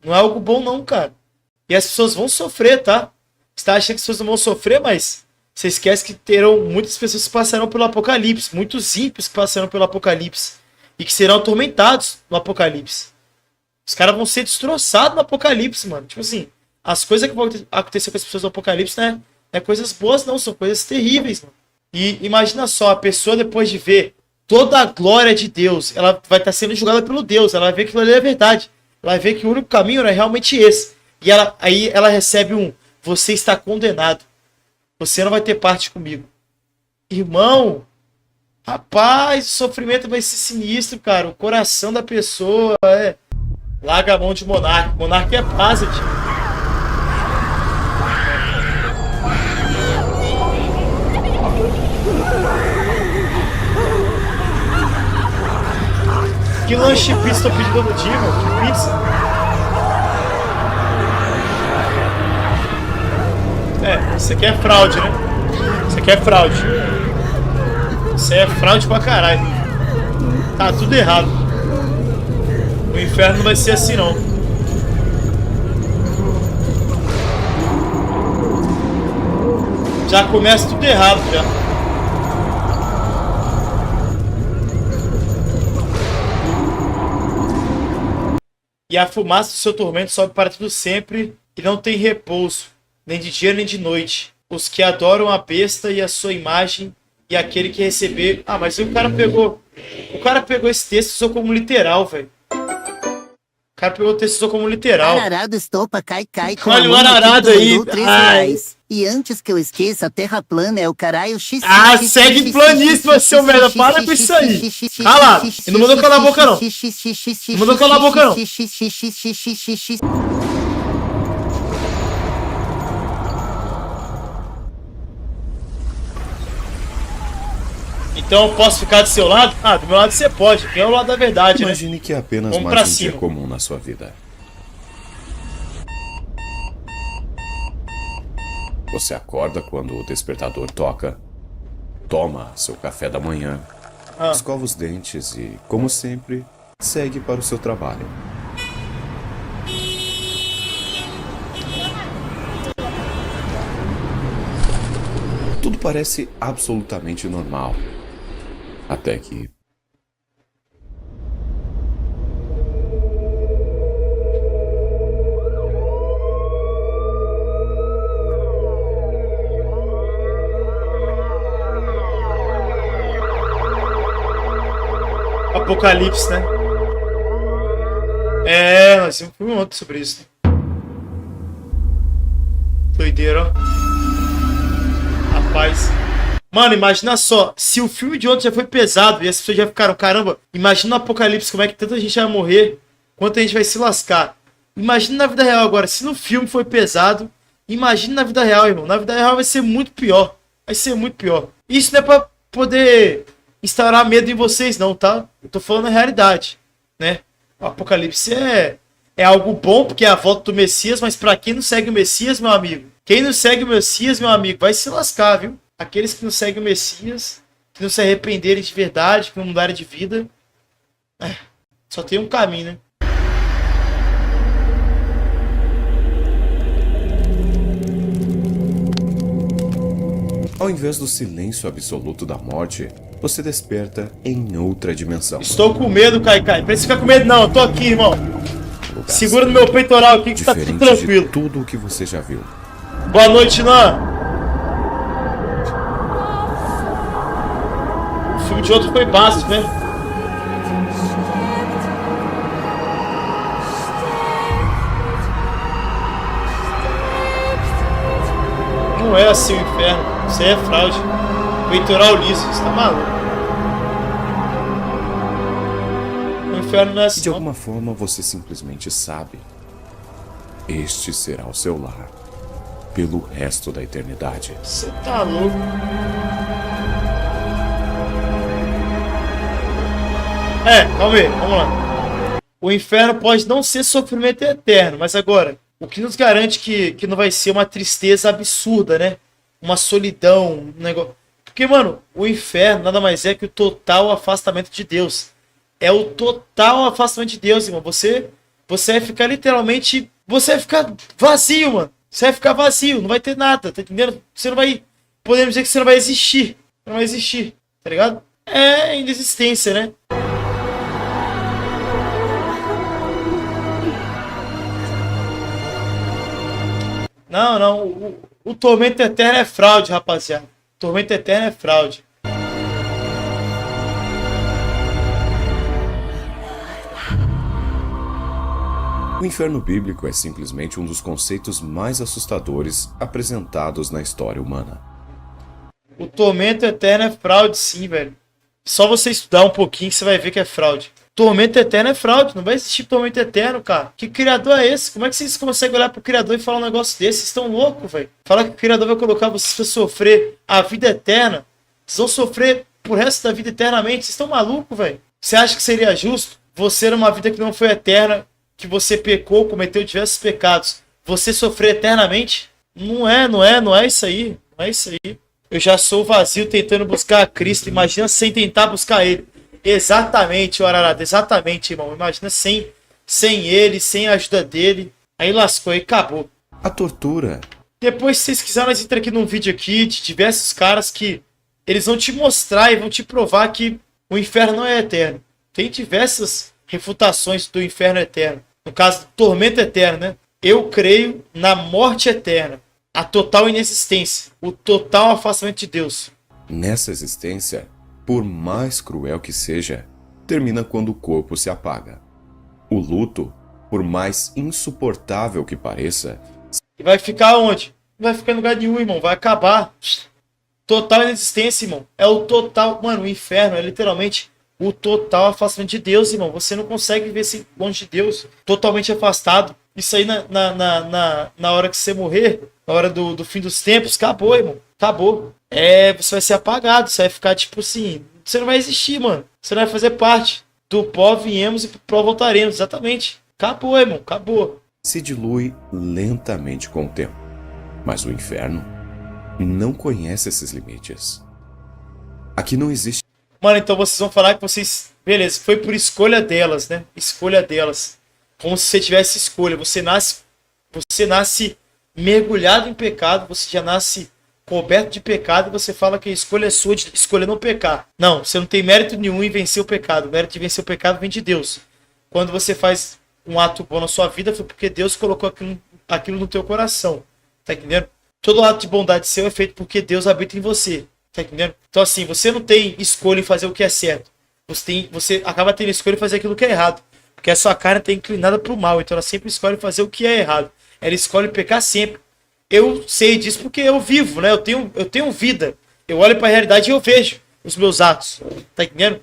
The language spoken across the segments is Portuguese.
Não é algo bom não, cara. E as pessoas vão sofrer, tá? Você tá achando que as pessoas não vão sofrer, mas você esquece que terão muitas pessoas que passarão pelo Apocalipse. Muitos ímpios que passarão pelo Apocalipse. E que serão atormentados no Apocalipse. Os caras vão ser destroçados no Apocalipse, mano. Tipo assim, as coisas que vão acontecer com as pessoas no Apocalipse, né? Não é coisas boas não, são coisas terríveis, mano. E imagina só, a pessoa depois de ver toda a glória de Deus, ela vai estar sendo julgada pelo Deus, ela vai ver que aquilo ali é verdade. Ela vai ver que o único caminho é realmente esse. E aí ela recebe você está condenado. Você não vai ter parte comigo. Irmão, rapaz, o sofrimento vai ser sinistro, cara. O coração da pessoa é... Larga a mão de Monark. Monark é paz, tio. Que lanche pizza tô pedindo no dia, mano? Que pizza? Isso aqui é fraude, né? Isso aqui é fraude. Isso aí é fraude pra caralho. Tá tudo errado. O inferno não vai ser assim, não. Já começa tudo errado, já. E a fumaça do seu tormento sobe para tudo sempre, e não tem repouso, nem de dia nem de noite. Os que adoram a besta e a sua imagem, e aquele que receber... Ah, mas o cara pegou esse texto e usou como literal, velho. O cara pegou o texto e usou como literal. Ararado estopa, cai, com olha a o ararado aí. R$3. E antes que eu esqueça, a terra plana é o caralho x. Ah, segue planíssima, seu merda. Para com isso aí. Ah lá. E não mandou calar a boca, não. Não mandou calar a boca, não. Então eu posso ficar do seu lado? Ah, do meu lado você pode. Quem é o lado da verdade, né? Imagine que é apenas Vamos mais pra um dia cima. comum na sua vida. Você acorda quando o despertador toca, toma seu café da manhã, escova os dentes e, como sempre, segue para o seu trabalho. Tudo parece absolutamente normal. Até que... Apocalipse, né? É, nós temos um filme ontem sobre isso. Doideira, ó. Rapaz. Mano, imagina só. Se o filme de ontem já foi pesado e as pessoas já ficaram, caramba, imagina no Apocalipse como é que tanta gente vai morrer, quanta gente vai se lascar. Imagina na vida real agora. Se no filme foi pesado, imagina na vida real, irmão. Na vida real vai ser muito pior. Vai ser muito pior. Isso não é pra poder instaurar medo em vocês, não, tá? Eu tô falando a realidade, né? O Apocalipse é algo bom, porque é a volta do Messias, mas pra quem não segue o Messias, meu amigo, quem não segue o Messias, meu amigo, vai se lascar, viu? Aqueles que não seguem o Messias, que não se arrependerem de verdade, que não mudarem de vida, só tem um caminho, né? Ao invés do silêncio absoluto da morte, você desperta em outra dimensão. Estou com medo, Kai. Não precisa ficar com medo, não. Eu tô aqui, irmão. Segura no meu peitoral aqui que tá tudo tranquilo. De tudo o que você já viu. Boa noite, Nan. O filme de outro foi básico, né? Não é assim o inferno. Isso aí é fraude. Peitoral liso. Você tá maluco. O inferno não é assim. E de alguma forma você simplesmente sabe. Este será o seu lar. Pelo resto da eternidade. Você tá louco. Calma aí. Vamos lá. O inferno pode não ser sofrimento eterno. Mas agora, o que nos garante que não vai ser uma tristeza absurda, né? Uma solidão, um negócio. Porque, mano, o inferno nada mais é que o total afastamento de Deus. É o total afastamento de Deus, irmão. Você você vai ficar literalmente... Você vai ficar vazio, mano. Você vai ficar vazio, não vai ter nada, tá entendendo? Você não vai... Podemos dizer que você não vai existir. Não vai existir, tá ligado? É inexistência, né? Não. O Tormento Eterno é fraude, rapaziada. O Tormento Eterno é fraude. O inferno bíblico é simplesmente um dos conceitos mais assustadores apresentados na história humana. O Tormento Eterno é fraude, sim, velho. Só você estudar um pouquinho que você vai ver que é fraude. Tormento Eterno é fraude. Não vai existir Tormento Eterno, cara. Que criador é esse? Como é que vocês conseguem olhar pro criador e falar um negócio desse? Vocês estão loucos, velho. Falar que o criador vai colocar vocês pra sofrer a vida eterna. Vocês vão sofrer pro resto da vida eternamente. Vocês estão malucos, velho. Você acha que seria justo você numa vida que não foi eterna, que você pecou, cometeu diversos pecados, você sofrer eternamente? Não é isso aí. Não é isso aí. Eu já sou vazio tentando buscar a Cristo. Imagina sem tentar buscar Ele. Exatamente, Ararada. Exatamente, irmão. Imagina sem Ele, sem a ajuda dele. Aí lascou, aí acabou. A tortura. Depois, se vocês quiserem, nós entramos aqui num vídeo aqui de diversos caras que eles vão te mostrar e vão te provar que o inferno não é eterno. Tem diversas refutações do inferno eterno. No caso, do tormento eterno, né? Eu creio na morte eterna. A total inexistência, o total afastamento de Deus. Nessa existência, por mais cruel que seja, termina quando o corpo se apaga. O luto, por mais insuportável que pareça... E vai ficar onde? Não vai ficar em lugar nenhum, irmão. Vai acabar. Total inexistência, irmão. É o total... Mano, o inferno é literalmente o total afastamento de Deus, irmão. Você não consegue viver longe de Deus. Totalmente afastado. Isso aí na hora que você morrer, na hora do fim dos tempos, acabou, irmão. Acabou. Você vai ser apagado. Você vai ficar tipo assim... Você não vai existir, mano. Você não vai fazer parte. Do pó viemos e pro pó voltaremos. Exatamente. Acabou, irmão. Acabou. Se dilui lentamente com o tempo. Mas o inferno não conhece esses limites. Aqui não existe... Mano, então vocês vão falar que vocês... Beleza, foi por escolha delas, né? Escolha delas. Como se você tivesse escolha. Você nasce mergulhado em pecado. Você já nasce coberto de pecado. E você fala que a escolha é sua de escolher não pecar. Não, você não tem mérito nenhum em vencer o pecado. O mérito de vencer o pecado vem de Deus. Quando você faz um ato bom na sua vida, foi porque Deus colocou aquilo no teu coração. Tá entendendo? Todo ato de bondade seu é feito porque Deus habita em você. Tá entendendo? Então assim, você não tem escolha em fazer o que é certo. Você acaba tendo escolha em fazer aquilo que é errado. Porque a sua carne está inclinada para o mal. Então ela sempre escolhe fazer o que é errado. Ela escolhe pecar sempre. Eu sei disso porque eu vivo, né? Eu tenho vida. Eu olho para a realidade e eu vejo os meus atos. Tá entendendo?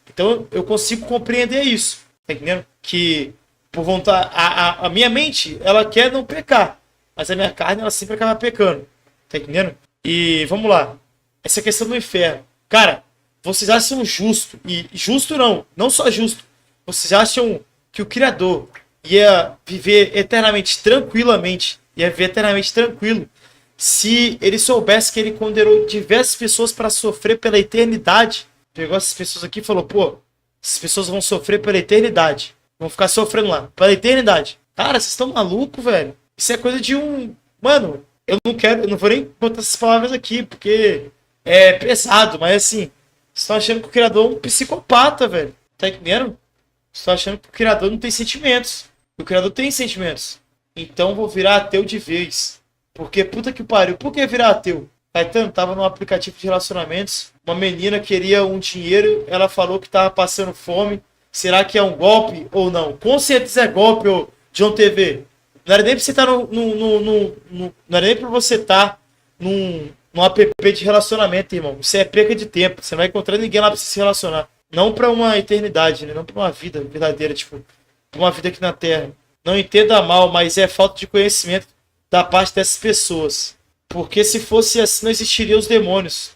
Então eu consigo compreender isso. Tá entendendo? Que por vontade... A minha mente, ela quer não pecar. Mas a minha carne, ela sempre acaba pecando. Tá entendendo? E vamos lá. Essa questão do inferno. Cara, vocês acham justo, e justo não só justo, vocês acham que o Criador ia viver eternamente tranquilamente, ia viver eternamente tranquilo, se ele soubesse que ele condenou diversas pessoas para sofrer pela eternidade? Pegou essas pessoas aqui e falou, pô, essas pessoas vão sofrer pela eternidade, vão ficar sofrendo lá, pela eternidade. Cara, vocês estão malucos, velho? Isso é coisa de um... Mano, eu não vou nem botar essas palavras aqui, porque... É pesado, mas assim, vocês estão achando que o Criador é um psicopata, velho. Tá entendendo? Vocês estão achando que o Criador não tem sentimentos. O Criador tem sentimentos. Então vou virar ateu de vez. Porque puta que pariu. Por que virar ateu? Caetano tava num aplicativo de relacionamentos. Uma menina queria um dinheiro. Ela falou que tava passando fome. Será que é um golpe ou não? Com certeza é golpe, ô John TV. Não era nem pra você estar não era nem pra você estar num app de relacionamento, irmão. Isso é perca de tempo. Você não vai encontrar ninguém lá pra você se relacionar. Não pra uma eternidade, né? Não pra uma vida verdadeira, tipo, pra uma vida aqui na Terra. Não entenda mal, mas é falta de conhecimento da parte dessas pessoas. Porque se fosse assim, não existiriam os demônios.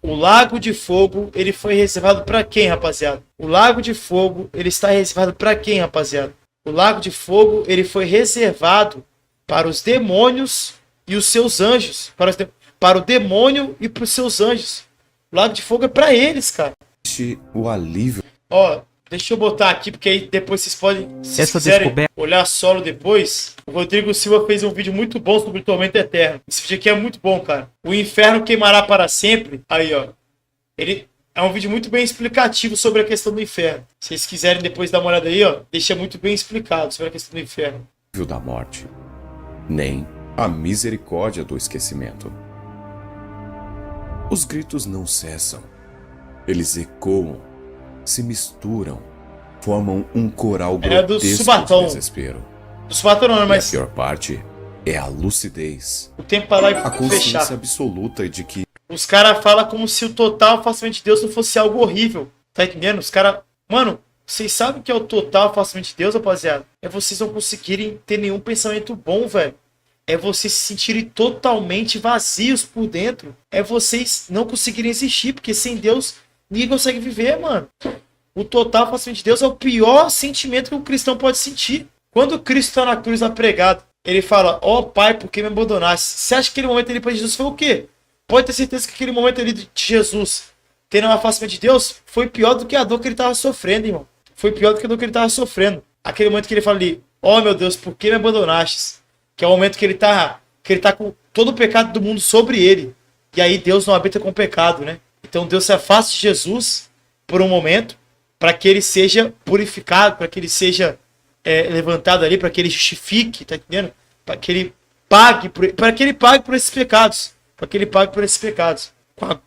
O Lago de Fogo, ele foi reservado pra quem, rapaziada? O Lago de Fogo, ele está reservado pra quem, rapaziada? O Lago de Fogo, ele foi reservado para os demônios e os seus anjos. Para o demônio e para os seus anjos. O Lago de Fogo é para eles, cara. O alívio. Ó, Deixa eu botar aqui, porque aí depois vocês podem, se vocês Essa quiserem descoberta- olhar solo depois. O Rodrigo Silva fez um vídeo muito bom sobre o Tormento Eterno. Esse vídeo aqui é muito bom, cara. O inferno queimará para sempre. Aí, ó. Ele é um vídeo muito bem explicativo sobre a questão do inferno. Se vocês quiserem depois dar uma olhada aí, ó. Deixa muito bem explicado sobre a questão do inferno. Da morte, nem a misericórdia do esquecimento. Os gritos não cessam. Eles ecoam, se misturam, formam um coral É do grotesco de Subatão. desespero. Do Subatão não, E a mas pior parte é a lucidez, o tempo para lá a e consciência fechar. absoluta de que Os caras falam como se o total afastamento de Deus não fosse algo horrível. Tá entendendo? Os caras... Mano, vocês sabem o que é o total afastamento de Deus, rapaziada? É vocês não conseguirem ter nenhum pensamento bom, velho. É vocês se sentirem totalmente vazios por dentro. É vocês não conseguirem existir, porque sem Deus ninguém consegue viver, mano. O total afastamento de Deus é o pior sentimento que um cristão pode sentir. Quando Cristo está na cruz lá pregado, ele fala, ó Pai, por que me abandonaste? Você acha que aquele momento ali para Jesus foi o quê? Pode ter certeza que aquele momento ali de Jesus, tendo um afastamento de Deus, foi pior do que a dor que ele estava sofrendo, irmão. Foi pior do que a dor que ele estava sofrendo. Aquele momento que ele fala ali, ó meu Deus, por que me abandonaste? Que é o momento que ele tá com todo o pecado do mundo sobre ele. E aí Deus não habita com o pecado, né? Então Deus se afasta de Jesus por um momento, para que ele seja purificado, para que ele seja levantado ali, para que ele justifique, tá entendendo? Para que ele pague por esses pecados. Para que ele pague por esses pecados.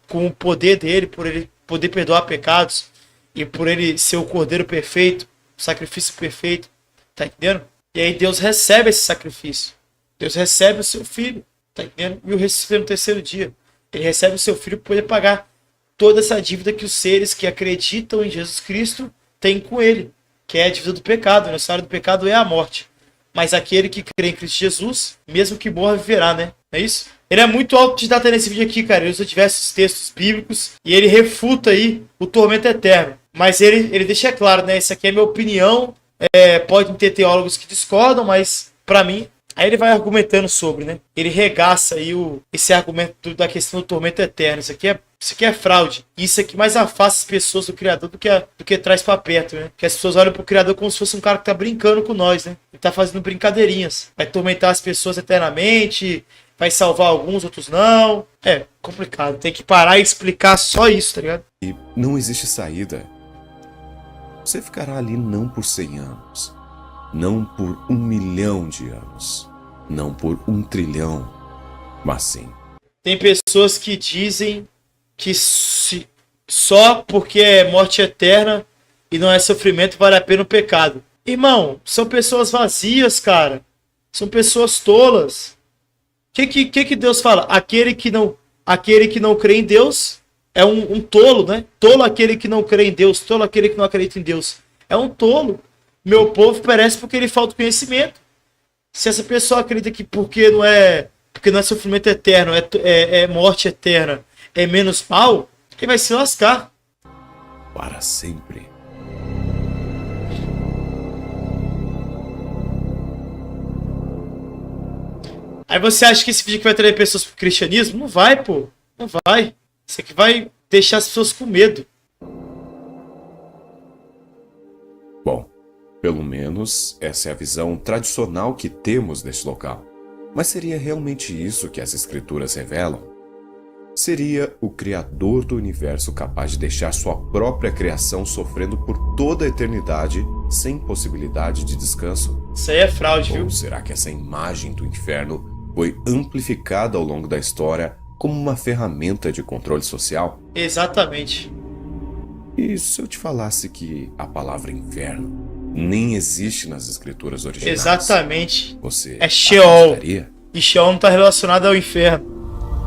Com o poder dele, por ele poder perdoar pecados, e por ele ser o cordeiro perfeito, o sacrifício perfeito, tá entendendo? E aí Deus recebe esse sacrifício. Deus recebe o seu filho, tá entendendo? E o ressuscita no terceiro dia. Ele recebe o seu filho para poder pagar toda essa dívida que os seres que acreditam em Jesus Cristo têm com ele, que é a dívida do pecado, né? O salário do pecado é a morte. Mas aquele que crê em Cristo Jesus, mesmo que morra, viverá, né? Não é isso? Ele é muito autodidata nesse vídeo aqui, cara. Ele usa diversos textos bíblicos e ele refuta aí o tormento eterno. Mas ele deixa claro, né? Essa aqui é a minha opinião. Pode ter teólogos que discordam, mas pra mim... Aí ele vai argumentando sobre, né? Ele regaça aí esse argumento da questão do tormento eterno. Isso aqui é fraude. Isso aqui mais afasta as pessoas do Criador do que traz pra perto, né? Porque as pessoas olham pro Criador como se fosse um cara que tá brincando com nós, né? Ele tá fazendo brincadeirinhas. Vai tormentar as pessoas eternamente, vai salvar alguns, outros não. É complicado. Tem que parar e explicar só isso, tá ligado? não existe saída. Você ficará ali não por 100 anos, não por 1 milhão de anos, não por 1 trilhão, mas sim. Tem pessoas que dizem que só porque é morte eterna e não é sofrimento vale a pena o pecado. Irmão, são pessoas vazias, cara. São pessoas tolas. O que Deus fala? Aquele que não crê em Deus é um tolo, né? Tolo aquele que não crê em Deus, tolo aquele que não acredita em Deus. É um tolo. Meu povo perece porque ele falta conhecimento. Se essa pessoa acredita que porque não é sofrimento eterno, é morte eterna, é menos mal, ele vai se lascar. Para sempre. Aí você acha que esse vídeo aqui vai trazer pessoas pro cristianismo? Não vai, pô. Não vai. Isso aqui vai deixar as pessoas com medo. Bom, pelo menos essa é a visão tradicional que temos deste local. Mas seria realmente isso que as escrituras revelam? Seria o Criador do universo capaz de deixar sua própria criação sofrendo por toda a eternidade sem possibilidade de descanso? Isso aí é fraude, viu? Ou será que essa imagem do inferno foi amplificada ao longo da história como uma ferramenta de controle social? Exatamente. E se eu te falasse que a palavra inferno nem existe nas escrituras originais? Exatamente. Você É Sheol. acreditaria? E Sheol não está relacionado ao inferno.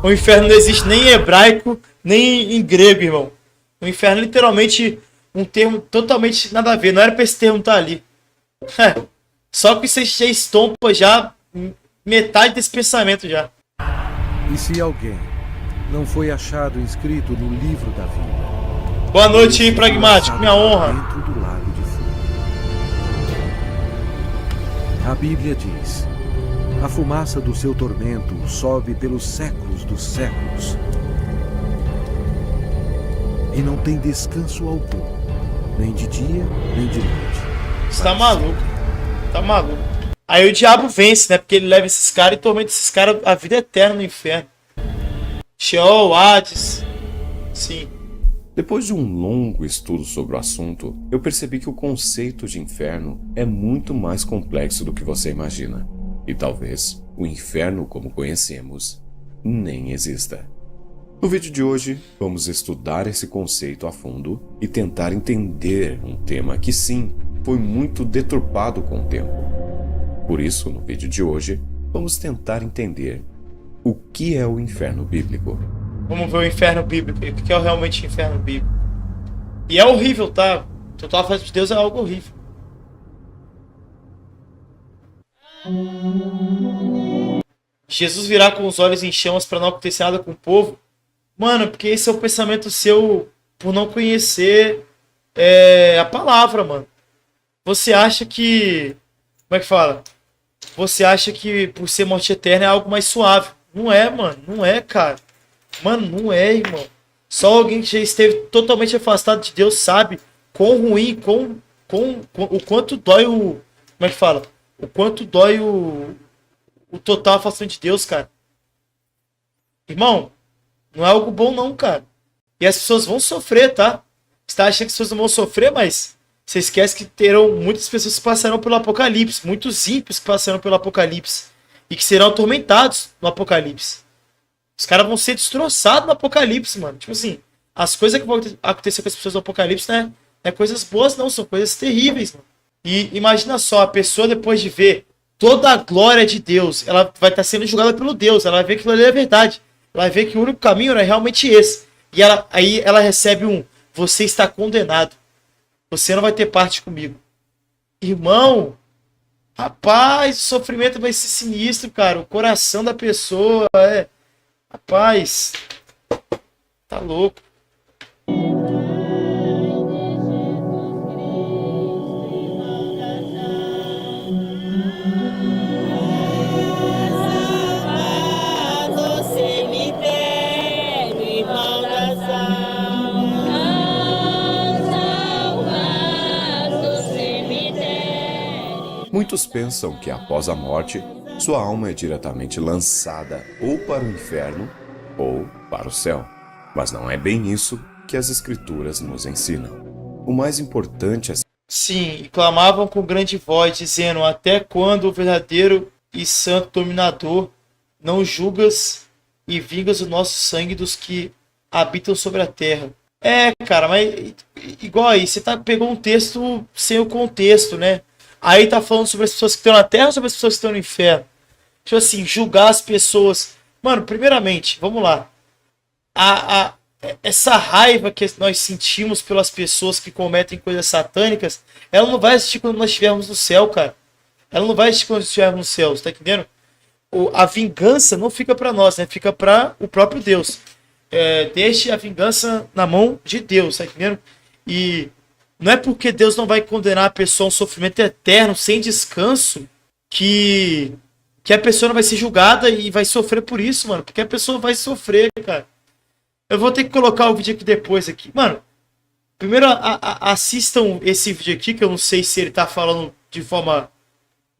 O inferno não existe nem em hebraico, nem em grego, irmão. O inferno é literalmente um termo totalmente nada a ver. Não era para esse termo estar ali. Só que você já estompa já metade desse pensamento já. E se alguém não foi achado inscrito no livro da vida? Boa noite, pragmático. Minha honra. Dentro do lago de fogo. A Bíblia diz: a fumaça do seu tormento sobe pelos séculos dos séculos e não tem descanso algum nem de dia, nem de noite. Você tá maluco. Tá maluco. Aí o diabo vence, né? Porque ele leva esses caras e tormenta esses caras a vida eterna no inferno. Sheol, Hades. Sim. Depois de um longo estudo sobre o assunto, eu percebi que o conceito de inferno é muito mais complexo do que você imagina. E talvez o inferno como conhecemos nem exista. No vídeo de hoje, vamos estudar esse conceito a fundo e tentar entender um tema que sim, foi muito deturpado com o tempo. Por isso, no vídeo de hoje, vamos tentar entender o que é o inferno bíblico. Vamos ver o inferno bíblico. O que é realmente o inferno bíblico. E é horrível, tá? Total afeto de Deus é algo horrível. Jesus virá com os olhos em chamas para não acontecer nada com o povo. Mano, porque esse é o pensamento seu por não conhecer a palavra, mano. Você acha que... Como é que fala? Você acha que por ser morte eterna é algo mais suave. Não é, mano. Não é, cara. Mano, não é, irmão. Só alguém que já esteve totalmente afastado de Deus sabe quão ruim, o quanto dói o... Como é que fala? O quanto dói o total afastamento de Deus, cara. Irmão, não é algo bom não, cara. E as pessoas vão sofrer, tá? Você tá achando que as pessoas não vão sofrer, mas você esquece que terão muitas pessoas que passarão pelo Apocalipse. Muitos ímpios que passarão pelo Apocalipse. E que serão atormentados no Apocalipse. Os caras vão ser destroçados no Apocalipse, mano. Tipo assim, as coisas que vão acontecer com as pessoas no Apocalipse, né? Não é coisas boas, não. São coisas terríveis, mano. E imagina só, a pessoa depois de ver toda a glória de Deus, ela vai estar sendo julgada pelo Deus. Ela vai ver que aquilo ali é verdade. Ela vai ver que o único caminho é realmente esse. E aí ela recebe você está condenado. Você não vai ter parte comigo. Irmão, rapaz, o sofrimento vai ser sinistro, cara. O coração da pessoa Rapaz, tá louco. Muitos pensam que após a morte, sua alma é diretamente lançada ou para o inferno ou para o céu. Mas não é bem isso que as escrituras nos ensinam. O mais importante é... Sim, e clamavam com grande voz, dizendo: até quando o verdadeiro e santo dominador não julgas e vingas o nosso sangue dos que habitam sobre a terra? Cara, mas igual aí, você pegou um texto sem o contexto, né? Aí tá falando sobre as pessoas que estão na terra ou sobre as pessoas que estão no inferno? Tipo assim, julgar as pessoas. Mano, primeiramente, vamos lá. Essa raiva que nós sentimos pelas pessoas que cometem coisas satânicas, ela não vai existir quando nós estivermos no céu, cara. Ela não vai existir quando nós estivermos no céu, você tá entendendo? A vingança não fica pra nós, né? Fica pra o próprio Deus. Deixe a vingança na mão de Deus, tá entendendo? E não é porque Deus não vai condenar a pessoa a um sofrimento eterno, sem descanso, que a pessoa não vai ser julgada e vai sofrer por isso, mano. Porque a pessoa vai sofrer, cara. Eu vou ter que colocar o vídeo aqui depois aqui. Mano, primeiro assistam esse vídeo aqui, que eu não sei se ele tá falando de forma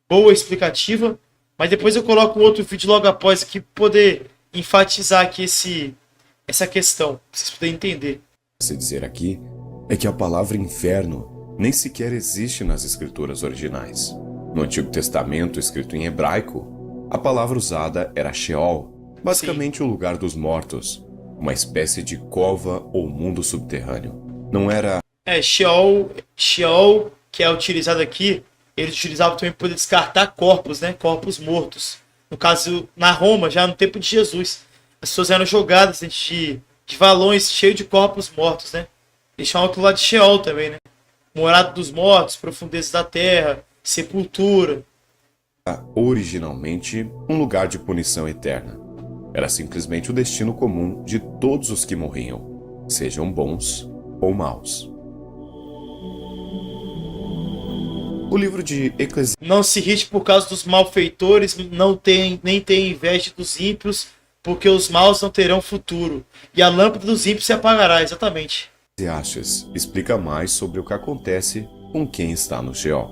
boa, explicativa. Mas depois eu coloco um outro vídeo logo após aqui pra poder enfatizar aqui essa questão. Pra vocês poderem entender. Se dizer aqui é que a palavra inferno nem sequer existe nas escrituras originais. No Antigo Testamento, escrito em hebraico, a palavra usada era Sheol, basicamente o lugar dos mortos, uma espécie de cova ou mundo subterrâneo. Não era... Sheol, que é utilizado aqui, eles utilizavam também para poder descartar corpos, né? Corpos mortos. No caso, na Roma, já no tempo de Jesus, as pessoas eram jogadas dentro de valões cheios de corpos mortos, né? Eles chamam aquilo lá de Sheol também, né? Morada dos mortos, profundezas da terra, sepultura. Originalmente um lugar de punição eterna. Era simplesmente o destino comum de todos os que morriam, sejam bons ou maus. O livro de Eclesiastes... Não se irrite por causa dos malfeitores, nem tenha inveja dos ímpios, porque os maus não terão futuro, e a lâmpada dos ímpios se apagará, exatamente. Eclesiastes explica mais sobre o que acontece com quem está no Sheol.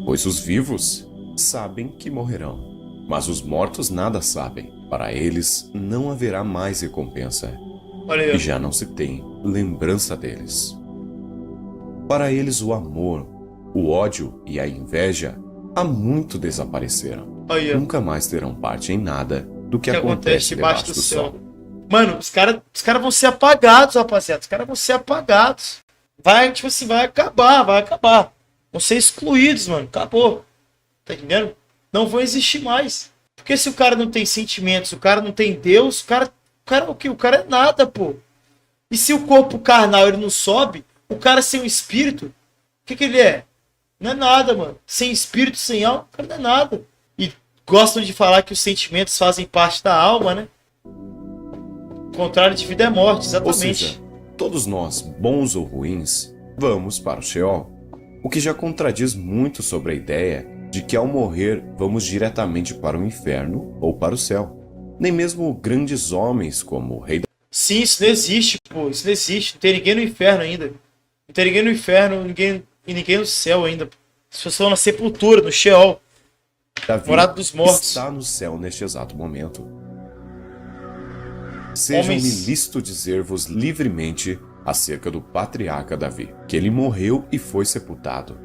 Pois os vivos sabem que morrerão, mas os mortos nada sabem. Para eles não haverá mais recompensa, Olha aí, e já não se tem lembrança deles. Para eles o amor, o ódio e a inveja há muito desapareceram. ó. Aí, ó. Nunca mais terão parte em nada do que Que acontece debaixo do sol. Mano, os cara vão ser apagados, rapaziada. Os caras vão ser apagados. Vai, tipo assim, vai acabar. Vão ser excluídos, mano. Acabou. Tá entendendo? Não vão existir mais. Porque se o cara não tem sentimentos, o cara não tem Deus, o cara é o quê? O cara é nada, pô. E se o corpo carnal ele não sobe, o cara sem o espírito, o que ele é? Não é nada, mano. Sem espírito, sem alma, o cara não é nada. E gostam de falar que os sentimentos fazem parte da alma, né? O contrário de vida é morte, exatamente. Ou seja, todos nós, bons ou ruins, vamos para o Sheol. O que já contradiz muito sobre a ideia de que ao morrer vamos diretamente para o inferno ou para o céu. Nem mesmo grandes homens como o rei da... Sim, isso não existe, pô. Isso não existe. Não tem ninguém no inferno ainda. Não tem ninguém no inferno, ninguém no céu ainda. As pessoas estão na sepultura, no Sheol. Davi Morada dos mortos. está no céu neste exato momento. Seja-me Homens- lícito dizer-vos livremente acerca do patriarca Davi, que ele morreu e foi sepultado.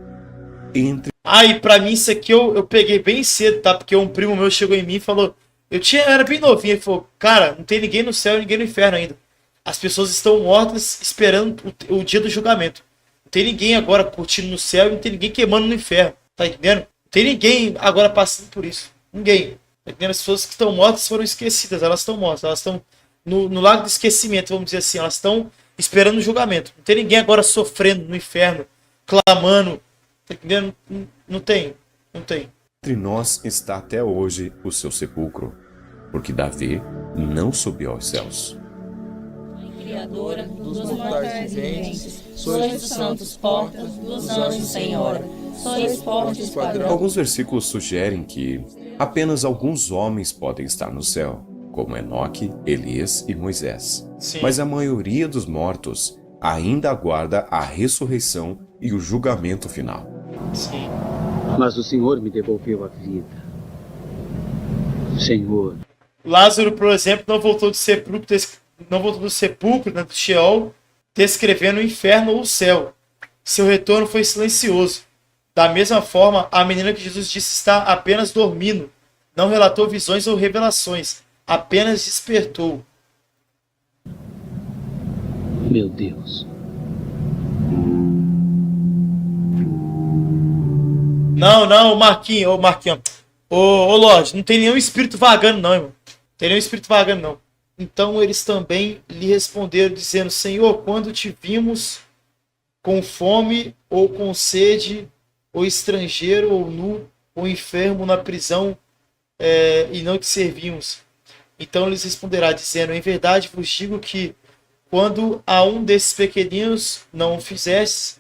Entre E pra mim isso aqui eu peguei bem cedo, tá? Porque um primo meu chegou em mim e falou... Eu era bem novinho, ele falou... Cara, não tem ninguém no céu e ninguém no inferno ainda. As pessoas estão mortas esperando o dia do julgamento. Não tem ninguém agora curtindo no céu e não tem ninguém queimando no inferno. Tá entendendo? Não tem ninguém agora passando por isso. Ninguém. Tá entendendo? As pessoas que estão mortas foram esquecidas. Elas estão mortas. Elas estão no lago do esquecimento, vamos dizer assim. Elas estão esperando o julgamento. Não tem ninguém agora sofrendo no inferno, clamando. Tá entendendo? Não tem. nós está até hoje o seu sepulcro, porque Davi não subiu aos céus. Criadora dos mortais viventes, sois dos santos portas, dos anjos senhora, sois fortes padrão. Alguns versículos sugerem que apenas alguns homens podem estar no céu, como Enoque, Elias e Moisés. Sim. Mas a maioria dos mortos ainda aguarda a ressurreição e o julgamento final. Sim. Mas o Senhor me devolveu a vida. Senhor, Lázaro, por exemplo, não voltou do sepulcro, né, do Sheol, descrevendo o inferno ou o céu. Seu retorno foi silencioso. Da mesma forma, a menina que Jesus disse estar apenas dormindo, não relatou visões ou revelações, apenas despertou. meu Deus. Não, Marquinhos, ô Lorde, não tem nenhum espírito vagando não, irmão. Não tem nenhum espírito vagando não. Então eles também lhe responderam, dizendo: Senhor, quando te vimos com fome ou com sede, ou estrangeiro, ou nu, ou enfermo na prisão, e não te servimos. Então lhes responderá, dizendo: em verdade vos digo que, quando a um desses pequeninos não o fizestes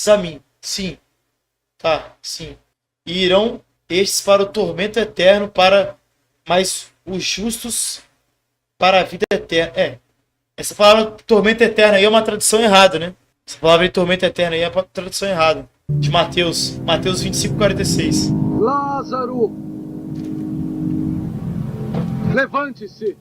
a mim. Sim. Tá, sim. E irão estes para o tormento eterno, mas os justos para a vida eterna. Essa palavra tormento eterno aí é uma tradução errada, né? Essa palavra de tormento eterno aí é uma tradução errada. De Mateus 25:46. Lázaro! Levante-se!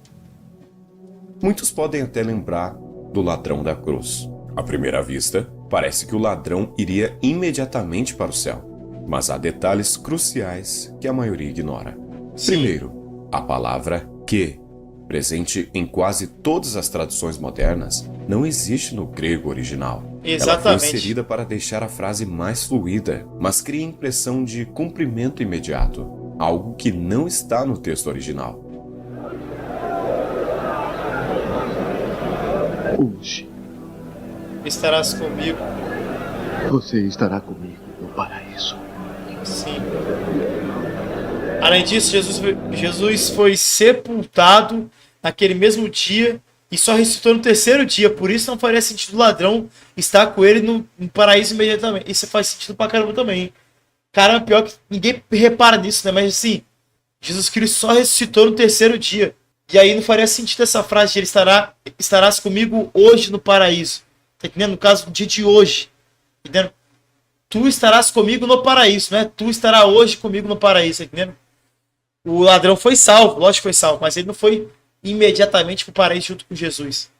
Muitos podem até lembrar do ladrão da cruz. À primeira vista, parece que o ladrão iria imediatamente para o céu, mas há detalhes cruciais que a maioria ignora. Sim. Primeiro, a palavra que, presente em quase todas as traduções modernas, não existe no grego original. Ela Exatamente. foi inserida para deixar a frase mais fluida, mas cria a impressão de cumprimento imediato, algo que não está no texto original. Hoje Estarás comigo. você estará comigo no paraíso. Sim. Além disso, Jesus foi sepultado naquele mesmo dia e só ressuscitou no terceiro dia. Por isso não faria sentido o ladrão estar com ele no paraíso imediatamente. Isso faz sentido pra caramba também, hein? Caramba, pior que ninguém repara nisso, né? Mas assim, Jesus Cristo só ressuscitou no terceiro dia. E aí não faria sentido essa frase de ele estarás comigo hoje no paraíso. Tá entendendo? No caso, no dia de hoje. Tá entendendo? Tu estarás comigo no paraíso, né? Tu estarás hoje comigo no paraíso, tá entendendo? O ladrão foi salvo, lógico que foi salvo, mas ele não foi imediatamente pro paraíso junto com Jesus.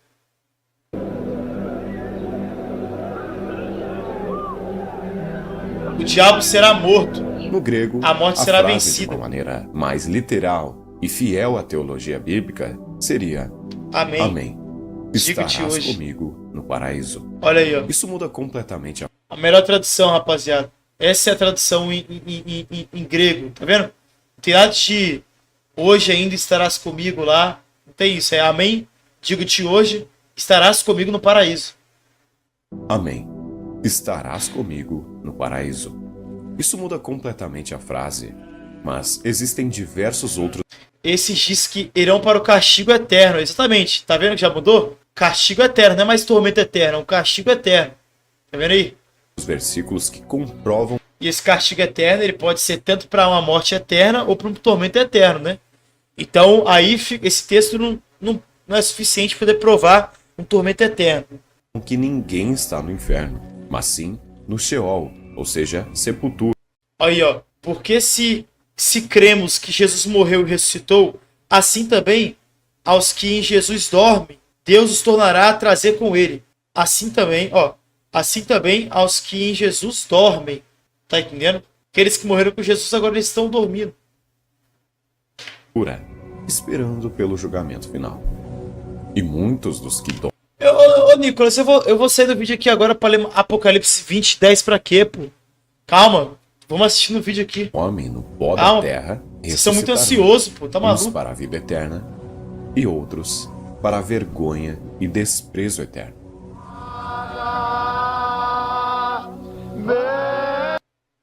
O diabo será morto. No grego, A morte a será frase, vencida. de uma maneira mais literal e fiel à teologia bíblica, seria: Amém. Amém. Diga-te Estarás hoje. comigo no paraíso. Olha aí, ó. Isso muda completamente A melhor tradução, rapaziada. Essa é a tradução em grego, tá vendo? Não tem nada de hoje ainda estarás comigo lá. Não tem isso, é amém. Digo-te hoje, estarás comigo no paraíso. Amém. Estarás comigo no paraíso. Isso muda completamente a frase, mas existem diversos outros Esses diz que irão para o castigo eterno. Exatamente. Tá vendo que já mudou? Castigo eterno, não é mais tormento eterno, é um castigo eterno. Tá vendo aí? versículos que comprovam E esse castigo eterno, ele pode ser tanto para uma morte eterna ou para um tormento eterno, né? Então, aí esse texto não é suficiente para poder provar um tormento eterno. que ninguém está no inferno, mas sim no Sheol, ou seja, sepultura. Aí, ó. Porque se cremos que Jesus morreu e ressuscitou, assim também aos que em Jesus dormem, Deus os tornará a trazer com ele. Assim também, ó. Assim também aos que em Jesus dormem. Tá entendendo? Aqueles que morreram com Jesus agora eles estão dormindo. Esperando pelo julgamento final. E muitos dos que dormem Ô, Nicolas, eu vou sair do vídeo aqui agora pra ler Apocalipse 20, 10 pra quê, pô? Calma. Vamos assistir no vídeo aqui. no pó da Calma. terra, Vocês são muito ressuscitarão, ansiosos, pô. Tá uns maluco? para a vida eterna e outros para a vergonha e desprezo eterno.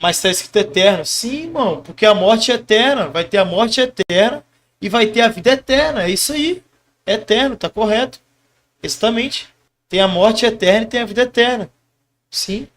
Mas tá escrito eterno. Sim, irmão. Porque a morte é eterna. Vai ter a morte eterna e vai ter a vida eterna. É isso aí. É eterno, tá correto. Exatamente. Tem a morte eterna e tem a vida eterna. Sim.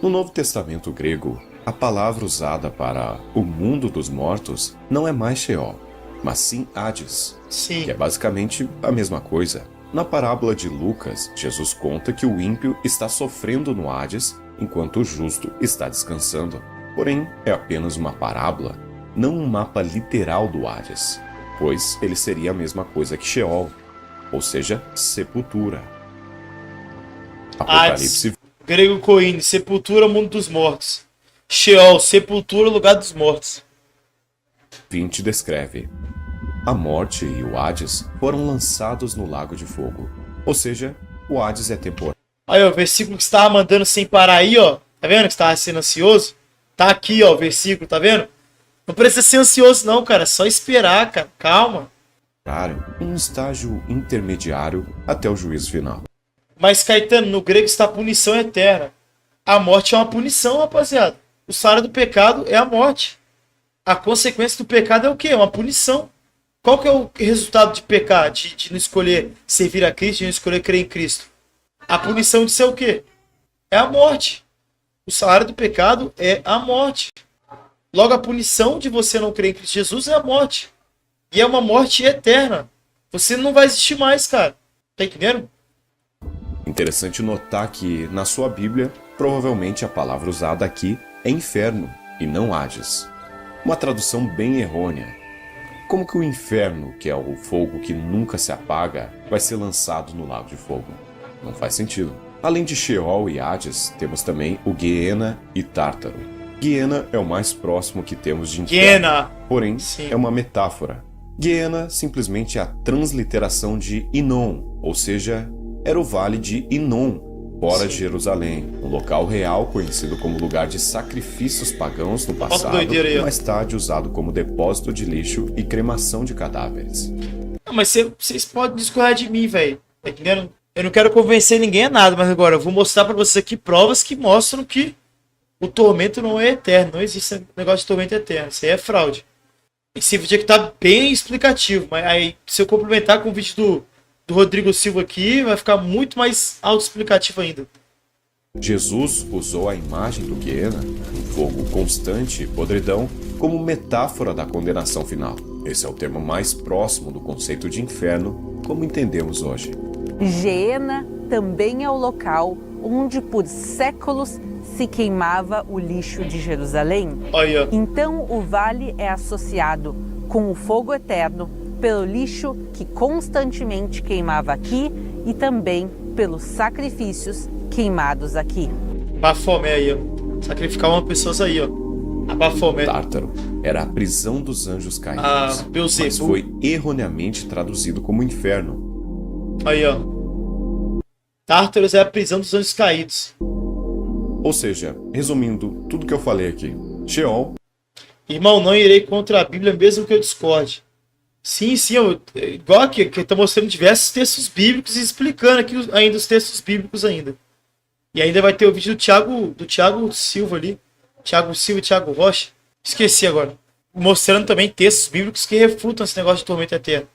No Novo Testamento grego, a palavra usada para o mundo dos mortos não é mais Sheol, mas sim Hades, Sim. que é basicamente a mesma coisa. Na parábola de Lucas, Jesus conta que o ímpio está sofrendo no Hades enquanto o justo está descansando. Porém, é apenas uma parábola, não um mapa literal do Hades, pois ele seria a mesma coisa que Sheol, ou seja, sepultura. Apocalipse Grego Coine, sepultura, mundo dos mortos. Sheol, sepultura, lugar dos mortos. 20 descreve: a morte e o Hades foram lançados no lago de fogo. Ou seja, o Hades é temporário. Aí, ó, o versículo que você tava mandando sem parar aí, ó. Tá vendo que você tava sendo ansioso? Tá aqui, ó, o versículo, tá vendo? Não precisa ser ansioso não, cara. É só esperar, cara. Calma. Um estágio intermediário até o juízo final. Mas, Caetano, no grego está punição eterna. A morte é uma punição, rapaziada. O salário do pecado é a morte. A consequência do pecado é o quê? É uma punição. Qual que é o resultado de pecar? De não escolher servir a Cristo, de não escolher crer em Cristo? A punição de ser o quê? É a morte. O salário do pecado é a morte. Logo, a punição de você não crer em Cristo Jesus é a morte. E é uma morte eterna. Você não vai existir mais, cara. Tá entendendo? Interessante notar que, na sua Bíblia, provavelmente a palavra usada aqui é inferno e não Hades. Uma tradução bem errônea. Como que o inferno, que é o fogo que nunca se apaga, vai ser lançado no lago de fogo? Não faz sentido. Além de Sheol e Hades, temos também o Guiena e Tártaro. Guiena é o mais próximo que temos de inferno, Guiena. porém Sim. é uma metáfora. Guiena simplesmente é a transliteração de Inon, ou seja, era o vale de Inon, fora de Jerusalém, um local real conhecido como lugar de sacrifícios pagãos no passado, doideira aí, ó. e mais tarde usado como depósito de lixo e cremação de cadáveres. Não, mas vocês podem discordar de mim, velho. Tá entendendo? Eu não quero convencer ninguém a nada, mas agora eu vou mostrar pra vocês aqui provas que mostram que o tormento não é eterno. Não existe esse negócio de tormento eterno. Isso aí é fraude. Esse vídeo aqui tá bem explicativo. Mas aí, se eu complementar com o vídeo do Rodrigo Silva aqui, vai ficar muito mais autoexplicativo ainda. Jesus usou a imagem do Guiena, um fogo constante e podridão, como metáfora da condenação final. Esse é o termo mais próximo do conceito de inferno, como entendemos hoje. Geena também é o local onde por séculos se queimava o lixo de Jerusalém. Olha. Então o vale é associado com o fogo eterno pelo lixo que constantemente queimava aqui e também pelos sacrifícios queimados aqui. Bafomé aí, ó. Sacrificavam pessoas aí, ó. A Bafomé. Tártaro era a prisão dos anjos caídos, Ah, Beelzebub. mas foi erroneamente traduzido como inferno. Aí, ó. Tártaros é a prisão dos anjos caídos. Ou seja, resumindo tudo que eu falei aqui, Sheol Irmão, não irei contra a Bíblia mesmo que eu discorde. Sim, igual aqui, que eu tô mostrando diversos textos bíblicos e explicando aqui ainda os textos bíblicos ainda. E ainda vai ter o vídeo do Thiago Silva ali. Thiago Silva e Thiago Rocha. Esqueci agora. Mostrando também textos bíblicos que refutam esse negócio de tormento eterno.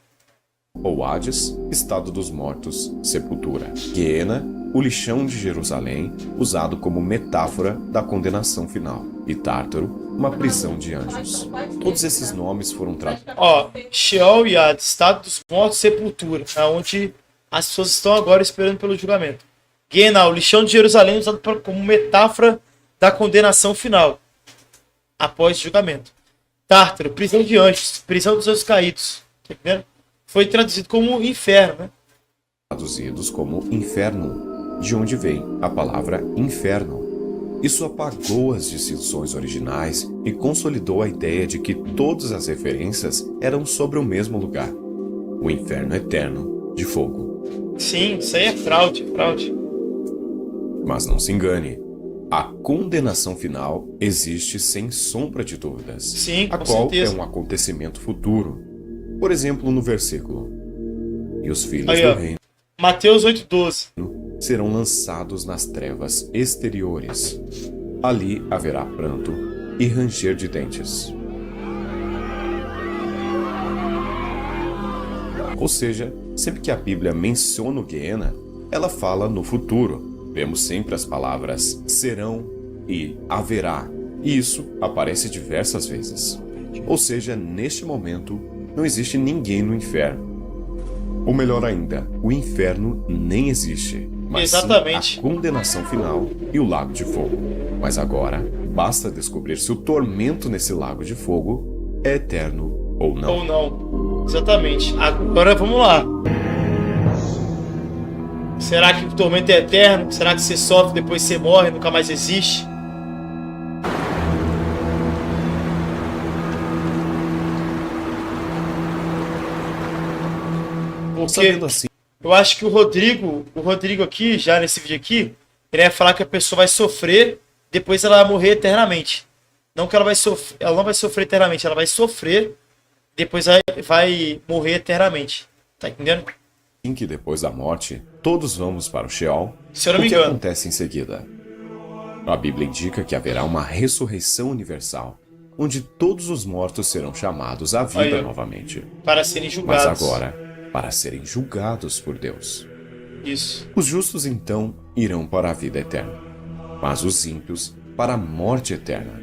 ou Hades, estado dos mortos, sepultura. Guiena, o lixão de Jerusalém, usado como metáfora da condenação final. E Tártaro, uma prisão de anjos. Todos esses nomes foram traduzidos. Ó, Sheol e Hades, estado dos mortos, sepultura, onde as pessoas estão agora esperando pelo julgamento. Guiena, o lixão de Jerusalém, usado como metáfora da condenação final, após o julgamento. Tártaro, prisão de anjos, prisão dos anjos caídos. Tá entendendo? Foi traduzido como inferno, né? Traduzidos como inferno, de onde vem a palavra inferno. Isso apagou as distinções originais e consolidou a ideia de que todas as referências eram sobre o mesmo lugar, o inferno eterno de fogo. Sim, isso aí é fraude. Mas não se engane, a condenação final existe sem sombra de dúvidas, Sim, a com qual certeza. é um acontecimento futuro. Por exemplo, no versículo: E os filhos Aí, do ó. reino Mateus 8,12. serão lançados nas trevas exteriores. Ali haverá pranto e ranger de dentes. Ou seja, sempre que a Bíblia menciona o Guiena, ela fala no futuro. Vemos sempre as palavras serão e haverá, e isso aparece diversas vezes. Ou seja, neste momento, não existe ninguém no inferno. Ou melhor ainda, o inferno nem existe, mas Exatamente. sim a condenação final e o lago de fogo. Mas agora, basta descobrir se o tormento nesse lago de fogo é eterno ou não. Ou não. Exatamente. Agora vamos lá. Será que o tormento é eterno? Será que você sofre, depois você morre e nunca mais existe? Porque Sabendo assim, eu acho que o Rodrigo aqui, já nesse vídeo aqui, ele vai falar que a pessoa vai sofrer, depois ela vai morrer eternamente. Não que ela não vai sofrer eternamente, ela vai sofrer, depois vai morrer eternamente. Tá entendendo? que depois da morte, todos vamos para o Sheol, Se eu não me o que engano. acontece em seguida? A Bíblia indica que haverá uma ressurreição universal, onde todos os mortos serão chamados à vida Aí, ó. novamente. Para serem Mas julgados. agora, para serem julgados por Deus. Isso. Os justos então irão para a vida eterna, mas os ímpios para a morte eterna.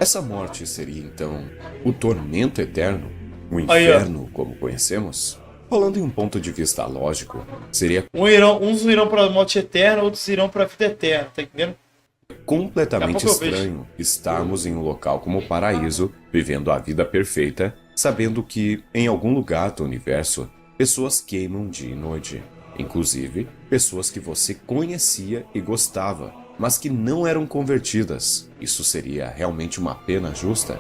Essa morte seria então o tormento eterno, o Aí, ó. inferno como conhecemos? Falando em um ponto de vista lógico, seria Uns irão para a morte eterna, outros irão para a vida eterna. Tá entendendo? completamente Daqui a pouco eu estranho estarmos em um local como o paraíso, vivendo a vida perfeita, sabendo que em algum lugar do universo pessoas queimam dia e noite. Inclusive, pessoas que você conhecia e gostava, mas que não eram convertidas. Isso seria realmente uma pena justa?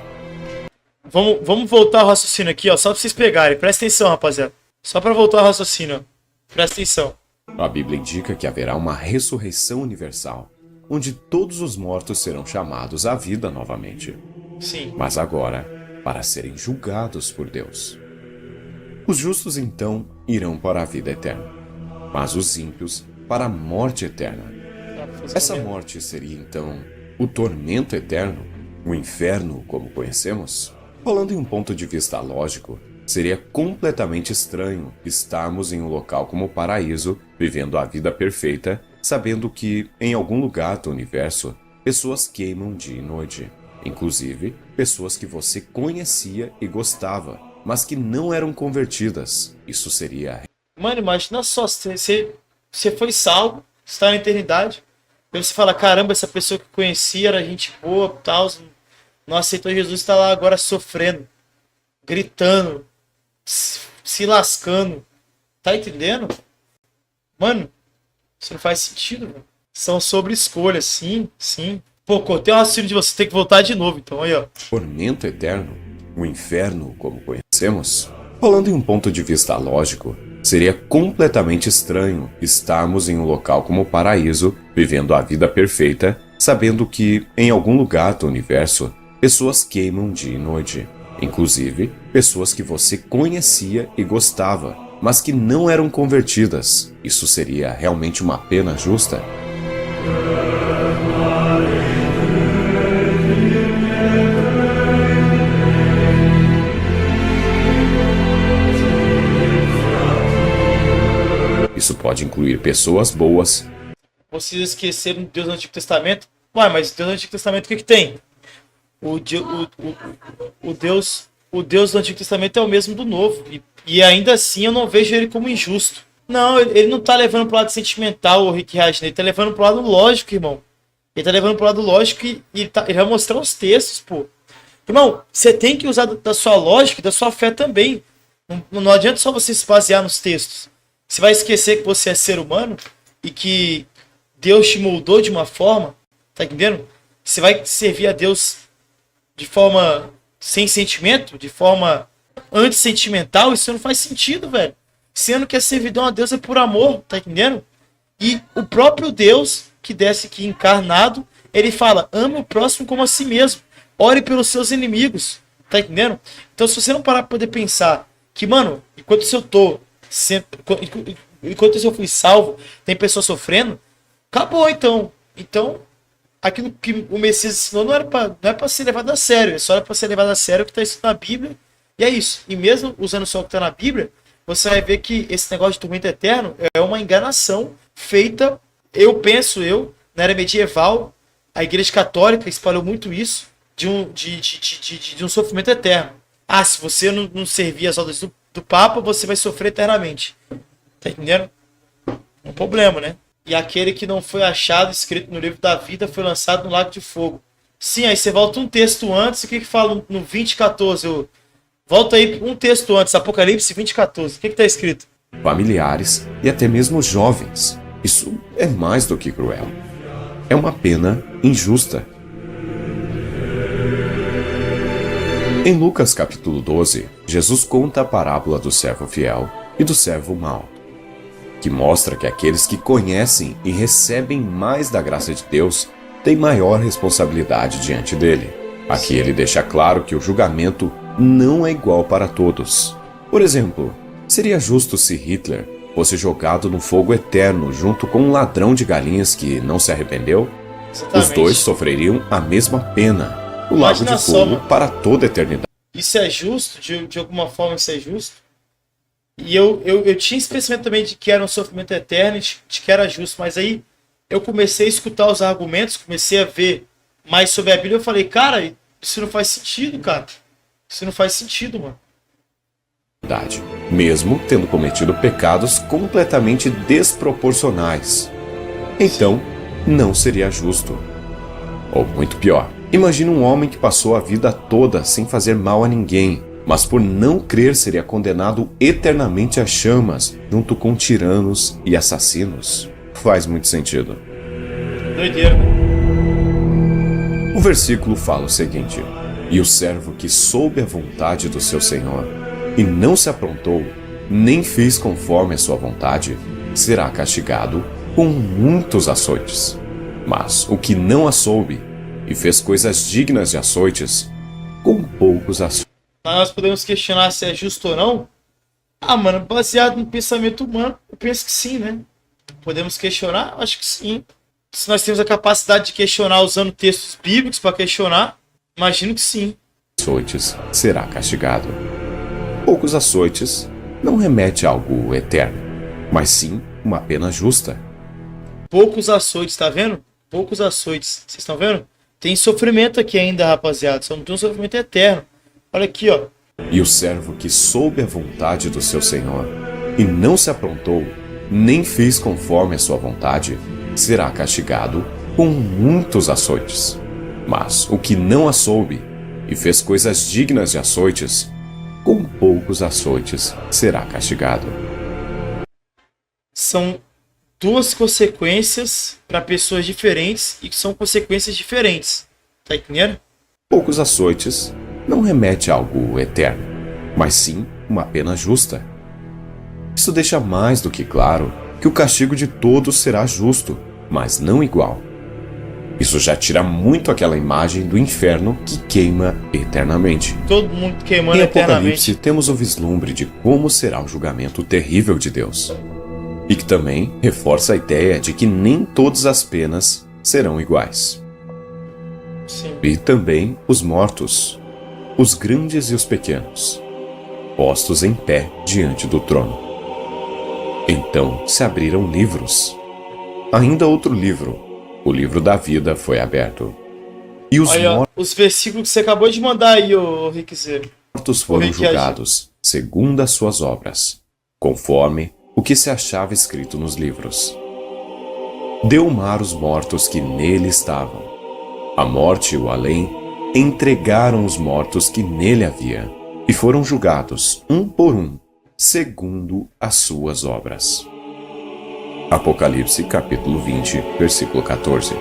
Vamos voltar ao raciocínio aqui, ó, só para vocês pegarem. Presta atenção, rapaziada. Só para voltar ao raciocínio, ó. Presta atenção. A Bíblia indica que haverá uma ressurreição universal, onde todos os mortos serão chamados à vida novamente. Sim. Mas agora, para serem julgados por Deus. Os justos então irão para a vida eterna, mas os ímpios para a morte eterna. Essa morte seria então o tormento eterno, o inferno como conhecemos? Falando em um ponto de vista lógico, seria completamente estranho estarmos em um local como o paraíso, vivendo a vida perfeita, sabendo que, em algum lugar do universo, pessoas queimam dia e noite. Inclusive, pessoas que você conhecia e gostava, mas que não eram convertidas. Isso seria... Mano, imagina só, você foi salvo, está na eternidade, e você fala, caramba, essa pessoa que eu conhecia era gente boa, tal, não aceitou Jesus, está lá agora sofrendo, gritando, se lascando. Tá entendendo? Mano, isso não faz sentido, velho. São sobre escolhas, sim, sim. Pô, cortei um raciocínio de você, tem que voltar de novo, então aí, ó. Tormento eterno, o inferno como conhecemos? Falando em um ponto de vista lógico, seria completamente estranho estarmos em um local como o paraíso, vivendo a vida perfeita, sabendo que, em algum lugar do universo, pessoas queimam dia e noite. Inclusive, pessoas que você conhecia e gostava, mas que não eram convertidas. Isso seria realmente uma pena justa? Isso pode incluir pessoas boas. Vocês esqueceram de Deus do Antigo Testamento? Ué, mas Deus do Antigo Testamento o que tem? O Deus do Antigo Testamento é o mesmo do Novo. E ainda assim eu não vejo ele como injusto. Não, ele não tá levando pro lado sentimental, o Rick Rasner. Ele tá levando pro lado lógico, irmão. Ele tá levando pro lado lógico e ele vai mostrar os textos, pô. Irmão, você tem que usar da sua lógica e da sua fé também. Não adianta só você se basear nos textos. Você vai esquecer que você é ser humano e que Deus te moldou de uma forma, tá entendendo? Você vai servir a Deus de forma sem sentimento, de forma antissentimental, isso não faz sentido, velho. Sendo que a servidão a Deus é por amor, tá entendendo? E o próprio Deus, que desce aqui encarnado, ele fala, ame o próximo como a si mesmo. Ore pelos seus inimigos, tá entendendo? Então se você não parar pra poder pensar que, mano, enquanto eu fui salvo, tem pessoas sofrendo, acabou então. Então, aquilo que o Messias ensinou não é para ser levado a sério, é só para ser levado a sério o que está escrito na Bíblia, e é isso. E mesmo usando só o que está na Bíblia, você vai ver que esse negócio de tormento eterno é uma enganação feita, na era medieval, a Igreja Católica espalhou muito isso, de um sofrimento eterno. Ah, se você não servir as ordens do Papa, você vai sofrer eternamente. Tá entendendo? É um problema, né? E aquele que não foi achado, escrito no livro da vida, foi lançado no lago de fogo. Sim, aí você volta um texto antes, o que fala no 20:14? Volta aí um texto antes, Apocalipse 20:14. O que está escrito? Familiares e até mesmo jovens. Isso é mais do que cruel. É uma pena injusta. Em Lucas capítulo 12, Jesus conta a parábola do servo fiel e do servo mau, que mostra que aqueles que conhecem e recebem mais da graça de Deus têm maior responsabilidade diante dele. Aqui ele deixa claro que o julgamento não é igual para todos. Por exemplo, seria justo se Hitler fosse jogado no fogo eterno junto com um ladrão de galinhas que não se arrependeu? Exatamente. Os dois sofreriam a mesma pena. O lago de fogo para toda a eternidade. Isso é justo? De alguma forma isso é justo? E eu tinha esse pensamento também de que era um sofrimento eterno, de que era justo, mas aí eu comecei a escutar os argumentos, comecei a ver mais sobre a Bíblia e eu falei, cara, isso não faz sentido, cara. Isso não faz sentido, mano. Mesmo tendo cometido pecados completamente desproporcionais. Então, não seria justo. Ou muito pior, imagina um homem que passou a vida toda sem fazer mal a ninguém, mas por não crer seria condenado eternamente às chamas, junto com tiranos e assassinos. Faz muito sentido. Doideira. O versículo fala o seguinte: e o servo que soube a vontade do seu senhor, e não se aprontou, nem fez conforme a sua vontade, será castigado com muitos açoites. Mas o que não a soube, e fez coisas dignas de açoites, com poucos açoites. Nós podemos questionar se é justo ou não? Ah, mano, baseado no pensamento humano, eu penso que sim, né? Podemos questionar? Acho que sim. Se nós temos a capacidade de questionar usando textos bíblicos para questionar, imagino que sim. Açoites será castigado. Poucos açoites não remete a algo eterno, mas sim uma pena justa. Poucos açoites, tá vendo? Poucos açoites. Vocês estão vendo? Tem sofrimento aqui ainda, rapaziada. Só não tem um sofrimento eterno. Olha aqui, ó. E o servo que soube a vontade do seu senhor e não se aprontou, nem fez conforme a sua vontade, será castigado com muitos açoites. Mas o que não a soube e fez coisas dignas de açoites, com poucos açoites será castigado. São duas consequências para pessoas diferentes e que são consequências diferentes. Tá entendendo? Poucos açoites não remete a algo eterno, mas sim uma pena justa. Isso deixa mais do que claro que o castigo de todos será justo, mas não igual. Isso já tira muito aquela imagem do inferno que queima eternamente. Todo mundo queimando Em eternamente. Apocalipse temos o vislumbre de como será o julgamento terrível de Deus. E que também reforça a ideia de que nem todas as penas serão iguais. Sim. E também os mortos, os grandes e os pequenos, postos em pé diante do trono. Então se abriram livros. Ainda outro livro, o livro da vida, foi aberto. E os Aí, ó, os versículos que você acabou de mandar aí, ô Riquezeiro. mortos foram julgados segundo as suas obras, conforme o que se achava escrito nos livros. Deu o mar os mortos que nele estavam. A morte e o além entregaram os mortos que nele havia, e foram julgados, um por um, segundo as suas obras. Apocalipse capítulo 20, versículo 14.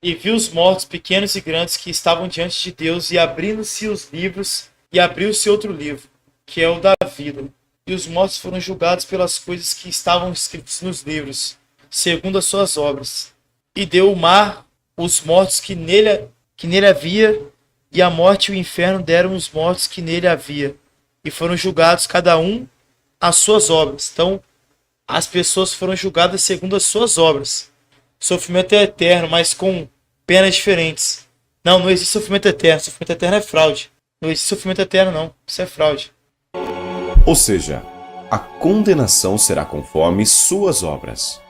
E viu os mortos pequenos e grandes que estavam diante de Deus, e abrindo-se os livros, e abriu-se outro livro, que é o da vida. E os mortos foram julgados pelas coisas que estavam escritas nos livros, segundo as suas obras. E deu o mar os mortos que nele havia, e a morte e o inferno deram os mortos que nele havia, e foram julgados cada um as suas obras. Então, as pessoas foram julgadas segundo as suas obras. Sofrimento é eterno, mas com penas diferentes. Não existe sofrimento eterno. Sofrimento eterno é fraude. Não existe sofrimento eterno, não. Isso é fraude. Ou seja, a condenação será conforme suas obras,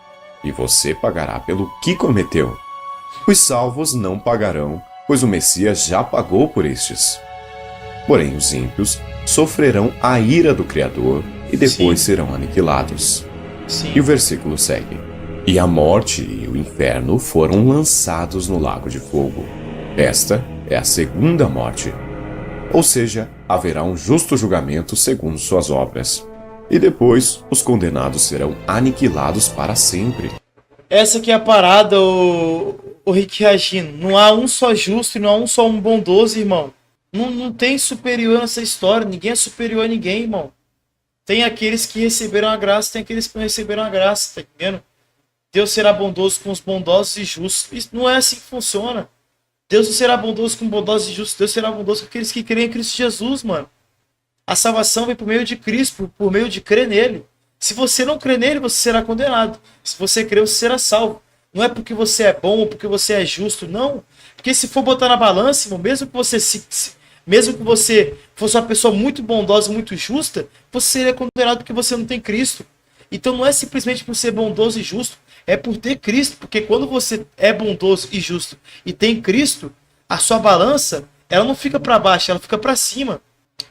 e você pagará pelo que cometeu. Os salvos não pagarão, pois o Messias já pagou por estes. Porém, os ímpios sofrerão a ira do Criador e depois serão aniquilados. Sim. E o versículo segue: E a morte e o inferno foram lançados no lago de fogo. Esta é a segunda morte. Ou seja, haverá um justo julgamento segundo suas obras. E depois, os condenados serão aniquilados para sempre. Essa que é a parada, o Rick Reagino. Não há um só justo e não há um só um bondoso, irmão. Não tem superior nessa história. Ninguém é superior a ninguém, irmão. Tem aqueles que receberam a graça, tem aqueles que não receberam a graça, tá entendendo? Deus será bondoso com os bondosos e justos. Isso não é assim que funciona. Deus não será bondoso com bondosos e justos. Deus será bondoso com aqueles que creem em Cristo Jesus, mano. A salvação vem por meio de Cristo, por meio de crer nele. Se você não crê nele, você será condenado. Se você crer, você será salvo. Não é porque você é bom ou porque você é justo, não. Porque se for botar na balança, irmão, mesmo que você fosse uma pessoa muito bondosa, muito justa, você seria condenado porque você não tem Cristo. Então não é simplesmente por ser bondoso e justo, é por ter Cristo. Porque quando você é bondoso e justo e tem Cristo, a sua balança, ela não fica para baixo, ela fica para cima.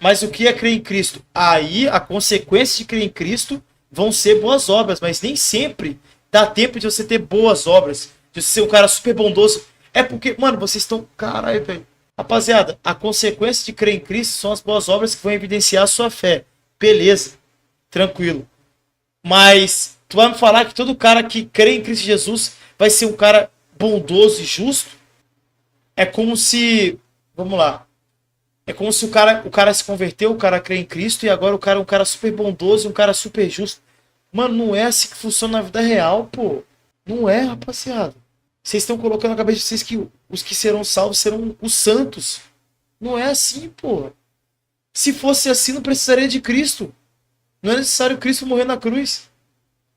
Mas o que é crer em Cristo? Aí a consequência de crer em Cristo vão ser boas obras, mas nem sempre dá tempo de você ter boas obras, de você ser um cara super bondoso. É porque, mano, vocês estão... Caralho, velho. Rapaziada, a consequência de crer em Cristo são as boas obras que vão evidenciar a sua fé. Beleza, tranquilo. Mas tu vai me falar que todo cara que crê em Cristo Jesus vai ser um cara bondoso e justo? É como se... Vamos lá. É como se o cara se converteu, o cara crê em Cristo e agora o cara é um cara super bondoso e um cara super justo. Mano, não é assim que funciona na vida real, pô. Não é, rapaziada. Vocês estão colocando na cabeça de vocês que os que serão salvos serão os santos. Não é assim, pô. Se fosse assim, não precisaria de Cristo. Não é necessário Cristo morrer na cruz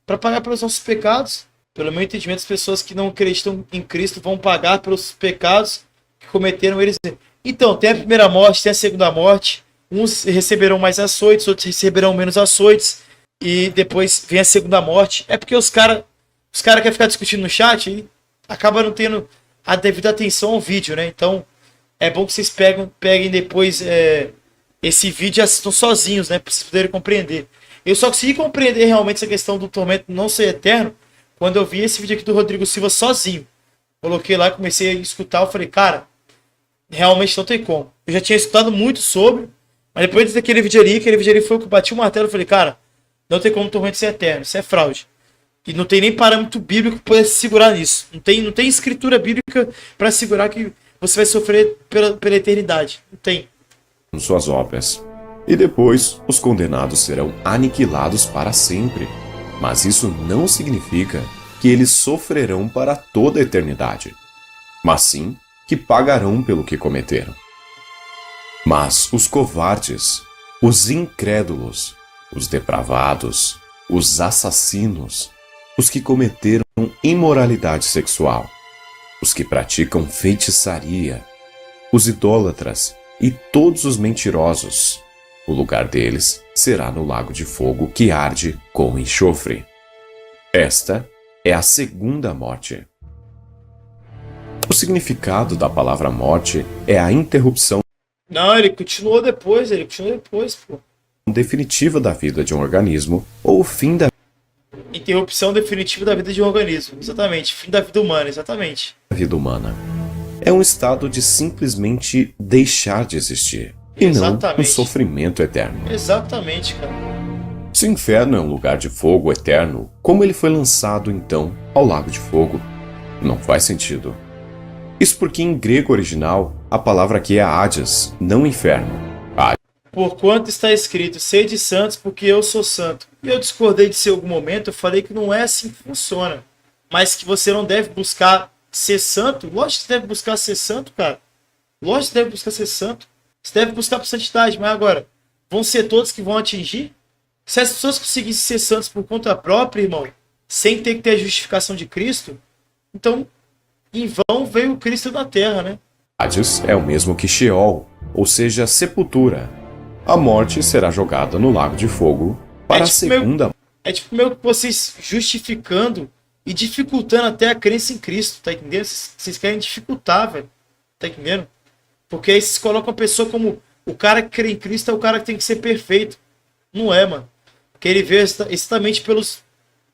para pagar pelos nossos pecados. Pelo meu entendimento, as pessoas que não acreditam em Cristo vão pagar pelos pecados que cometeram eles. Então, tem a primeira morte, tem a segunda morte. Uns receberão mais açoites, outros receberão menos açoites. E depois vem a segunda morte. É porque os cara querem ficar discutindo no chat e acaba não tendo a devida atenção ao vídeo, né? Então, é bom que vocês peguem depois esse vídeo e assistam sozinhos, né? Pra vocês poderem compreender. Eu só consegui compreender realmente essa questão do tormento não ser eterno quando eu vi esse vídeo aqui do Rodrigo Silva sozinho. Coloquei lá, comecei a escutar, eu falei, cara, realmente não tem como. Eu já tinha escutado muito sobre, mas depois daquele vídeo ali foi o que eu bati o martelo, eu falei, cara, não tem como o tormento ser eterno, isso é fraude. E não tem nem parâmetro bíblico que pudesse segurar nisso. Não tem escritura bíblica para segurar que você vai sofrer pela eternidade. Não tem. Suas obras. E depois, os condenados serão aniquilados para sempre. Mas isso não significa que eles sofrerão para toda a eternidade, mas sim que pagarão pelo que cometeram. Mas os covardes, os incrédulos, os depravados, os assassinos, os que cometeram imoralidade sexual, os que praticam feitiçaria, os idólatras e todos os mentirosos, o lugar deles será no lago de fogo que arde com enxofre. Esta é a segunda morte. O significado da palavra morte é a interrupção Não, ele continuou depois, pô. definitiva da vida de um organismo ou o fim da Interrupção definitiva da vida de um organismo. Exatamente. Fim da vida humana, exatamente. vida humana. É um estado de simplesmente deixar de existir, e não um Exatamente. sofrimento eterno. Exatamente, cara. Se o inferno é um lugar de fogo eterno, como ele foi lançado então ao lago de fogo? Não faz sentido. Isso porque em grego original, a palavra aqui é Hades, não inferno. Porquanto está escrito, sede santos porque eu sou santo. E eu discordei disso em algum momento, eu falei que não é assim que funciona. Mas que você não deve buscar ser santo. Lógico que você deve buscar ser santo, cara. Lógico que você deve buscar ser santo. Você deve buscar por santidade, mas agora, vão ser todos que vão atingir? Se as pessoas conseguissem ser santos por conta própria, irmão, sem ter que ter a justificação de Cristo, então, em vão veio Cristo na Terra, né? Hades é o mesmo que Sheol, ou seja, sepultura. A morte será jogada no lago de fogo para a segunda. É tipo meio que vocês justificando e dificultando até a crença em Cristo, tá entendendo? Vocês querem dificultar, velho. Tá entendendo? Porque aí vocês colocam a pessoa como o cara que crê em Cristo é o cara que tem que ser perfeito. Não é, mano. Porque ele veio exatamente pelos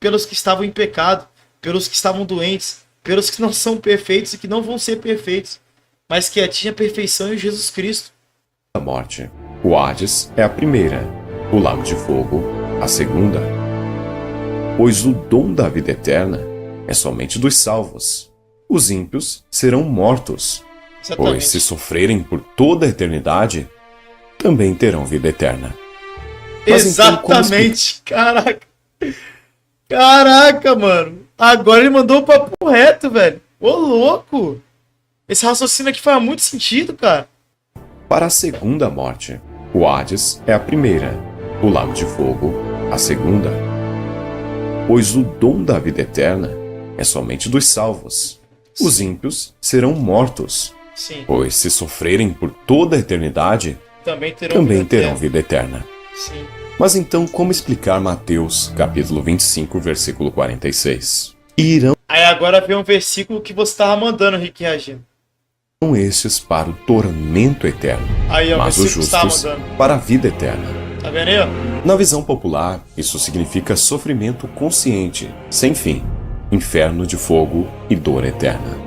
que estavam em pecado, pelos que estavam doentes, pelos que não são perfeitos e que não vão ser perfeitos, mas que atingem a perfeição em Jesus Cristo. A morte. O Hades é a primeira, o lago de fogo, a segunda. Pois o dom da vida eterna é somente dos salvos. Os ímpios serão mortos, pois se sofrerem por toda a eternidade, também terão vida eterna. Mas Exatamente, então, caraca. Caraca, mano. Agora ele mandou o papo reto, velho. Ô, louco. Esse raciocínio aqui faz muito sentido, cara. Para a segunda morte, o Hades é a primeira, o lago de fogo, a segunda. Pois o dom da vida eterna é somente dos salvos. Os ímpios serão mortos, Sim. pois se sofrerem por toda a eternidade, Também terão vida eterna. Sim. Mas então como explicar Mateus, capítulo 25, versículo 46? Irão Aí agora vem um versículo que você tava mandando, Rick reagindo. estes para o tormento eterno, Aí, ó, mas os versículo que você tava justos mandando. para a vida eterna. Tá vendo aí, ó? Na visão popular, isso significa sofrimento consciente, sem fim, inferno de fogo e dor eterna.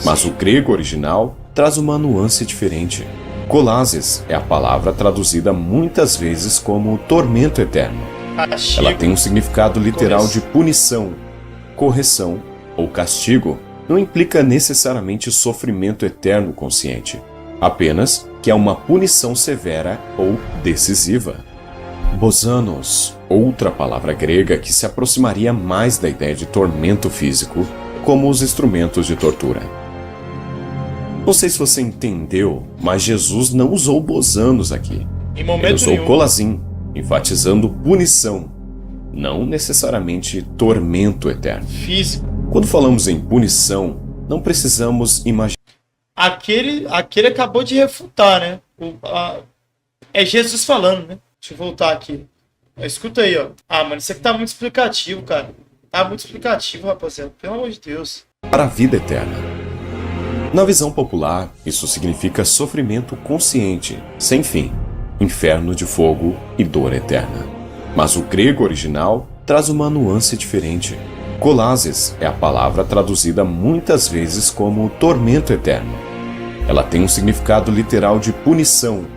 Mas o grego original traz uma nuance diferente. Colases é a palavra traduzida muitas vezes como tormento eterno. Castigo. Ela tem um significado literal Correção. de punição, correção ou castigo. Não implica necessariamente sofrimento eterno consciente, apenas que é uma punição severa ou decisiva. Bozanos, outra palavra grega que se aproximaria mais da ideia de tormento físico, como os instrumentos de tortura. Não sei se você entendeu, mas Jesus não usou bozanos aqui. Em Ele momento usou nenhum. colazim, enfatizando punição, não necessariamente tormento eterno. Físico. Quando falamos em punição, não precisamos imaginar Aquele acabou de refutar, né? É Jesus falando, né? Deixa eu voltar aqui. Escuta aí, ó. Ah, mano, isso aqui tá muito explicativo, cara. Tá muito explicativo, rapaziada. Pelo amor de Deus. a vida eterna. Na visão popular, isso significa sofrimento consciente, sem fim, inferno de fogo e dor eterna. Mas o grego original traz uma nuance diferente. Kolasis é a palavra traduzida muitas vezes como tormento eterno. Ela tem um significado literal de punição,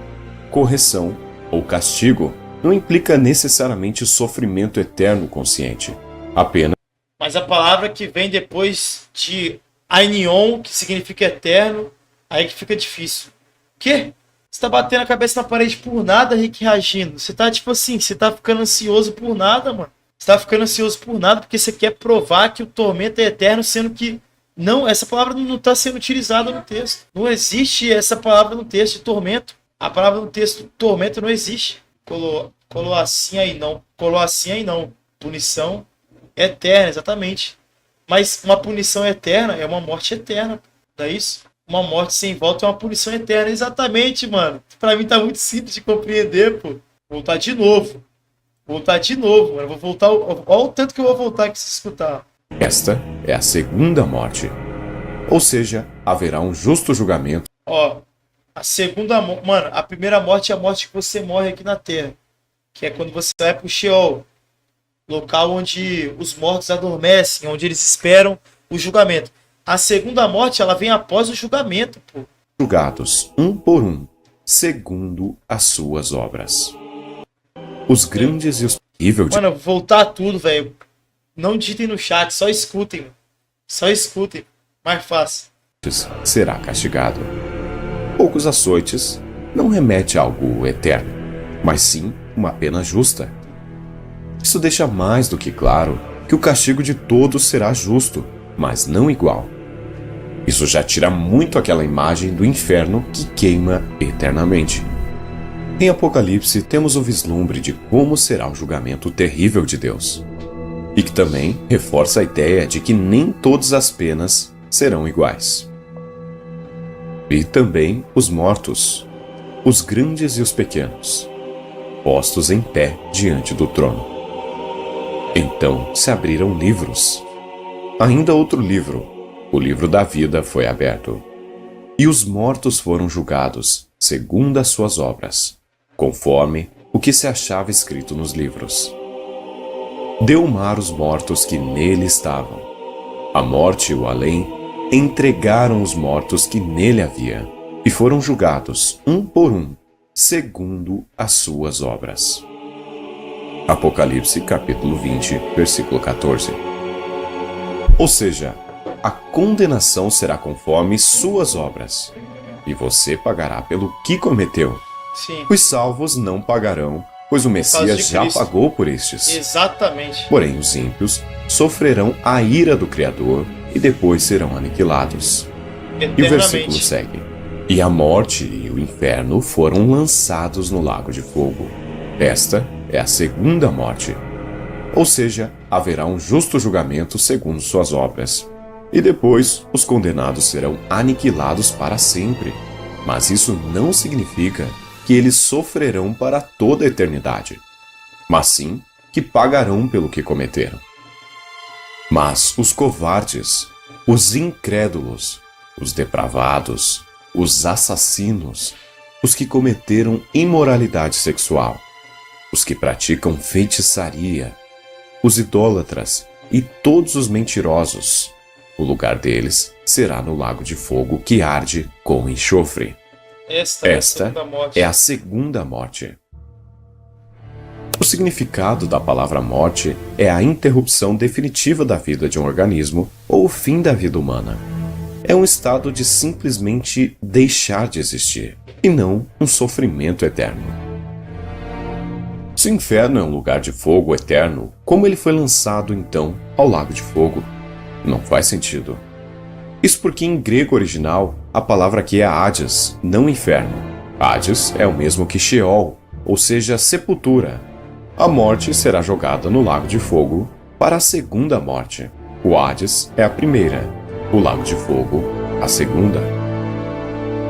correção ou castigo. Não implica necessariamente sofrimento eterno consciente. Apenas Mas a palavra que vem depois de ainion, que significa eterno, aí que fica difícil. Quê? Você tá batendo a cabeça na parede por nada, Rick, reagindo. Você tá tipo assim, você tá ficando ansioso por nada, mano. Você tá ficando ansioso por nada porque você quer provar que o tormento é eterno, sendo que não, essa palavra não está sendo utilizada no texto. Não existe essa palavra no texto de tormento. A palavra no texto tormento não existe. Colou assim aí não. Colou assim aí não. Punição eterna, exatamente. Mas uma punição eterna é uma morte eterna. Não é isso? Uma morte sem volta é uma punição eterna. Exatamente, mano. Pra mim tá muito simples de compreender, pô. Voltar de novo, mano. Eu vou voltar. Olha o tanto que eu vou voltar aqui se escutar. esta é a segunda morte. Ou seja, haverá um justo julgamento. Ó, a segunda morte. Mano, a primeira morte é a morte que você morre aqui na Terra. Que é quando você vai pro Sheol. Local onde os mortos adormecem, onde eles esperam o julgamento. A segunda morte, ela vem após o julgamento, pô. Julgados um por um, segundo as suas obras. Os grandes e os terríveis de Mano, eu vou voltar tudo, velho. Não digitem no chat, só escutem, mano. Só escutem. Mais fácil. será castigado. Poucos açoites não remete a algo eterno, mas sim uma pena justa. Isso deixa mais do que claro que o castigo de todos será justo, mas não igual. Isso já tira muito aquela imagem do inferno que queima eternamente. Em Apocalipse temos o vislumbre de como será o julgamento terrível de Deus, e que também reforça a ideia de que nem todas as penas serão iguais. E também os mortos, os grandes e os pequenos, postos em pé diante do trono. Então se abriram livros. Ainda outro livro, o livro da vida, foi aberto. E os mortos foram julgados, segundo as suas obras, conforme o que se achava escrito nos livros. Deu o mar os mortos que nele estavam. A morte e o além entregaram os mortos que nele havia, e foram julgados, um por um, segundo as suas obras. Apocalipse capítulo 20, versículo 14. Ou seja, a condenação será conforme suas obras, e você pagará pelo que cometeu. Sim. Os salvos não pagarão, pois o Messias já Cristo. pagou por estes. Exatamente. Porém, os ímpios sofrerão a ira do Criador e depois serão aniquilados. E o versículo segue. E a morte e o inferno foram lançados no lago de fogo. Esta é a segunda morte. Ou seja, haverá um justo julgamento segundo suas obras. E depois, os condenados serão aniquilados para sempre. Mas isso não significa que eles sofrerão para toda a eternidade, mas sim que pagarão pelo que cometeram. Mas os covardes, os incrédulos, os depravados, os assassinos, os que cometeram imoralidade sexual, os que praticam feitiçaria, os idólatras e todos os mentirosos, o lugar deles será no lago de fogo que arde com enxofre. Esta é a segunda morte. O significado da palavra morte é a interrupção definitiva da vida de um organismo ou o fim da vida humana. É um estado de simplesmente deixar de existir, e não um sofrimento eterno. Se o inferno é um lugar de fogo eterno, como ele foi lançado então ao lago de fogo? Não faz sentido. Isso porque em grego original, a palavra aqui é Hades, não inferno. Hades é o mesmo que Sheol, ou seja, sepultura. A morte será jogada no lago de fogo para a segunda morte. O Hades é a primeira, o lago de fogo, a segunda.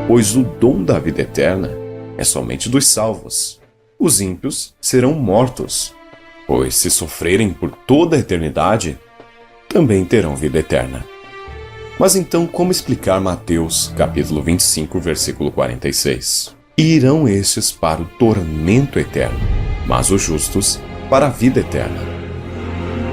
Pois o dom da vida eterna é somente dos salvos. Os ímpios serão mortos, pois se sofrerem por toda a eternidade, também terão vida eterna. Mas então como explicar Mateus, capítulo 25, versículo 46? Irão estes para o tormento eterno, mas os justos para a vida eterna.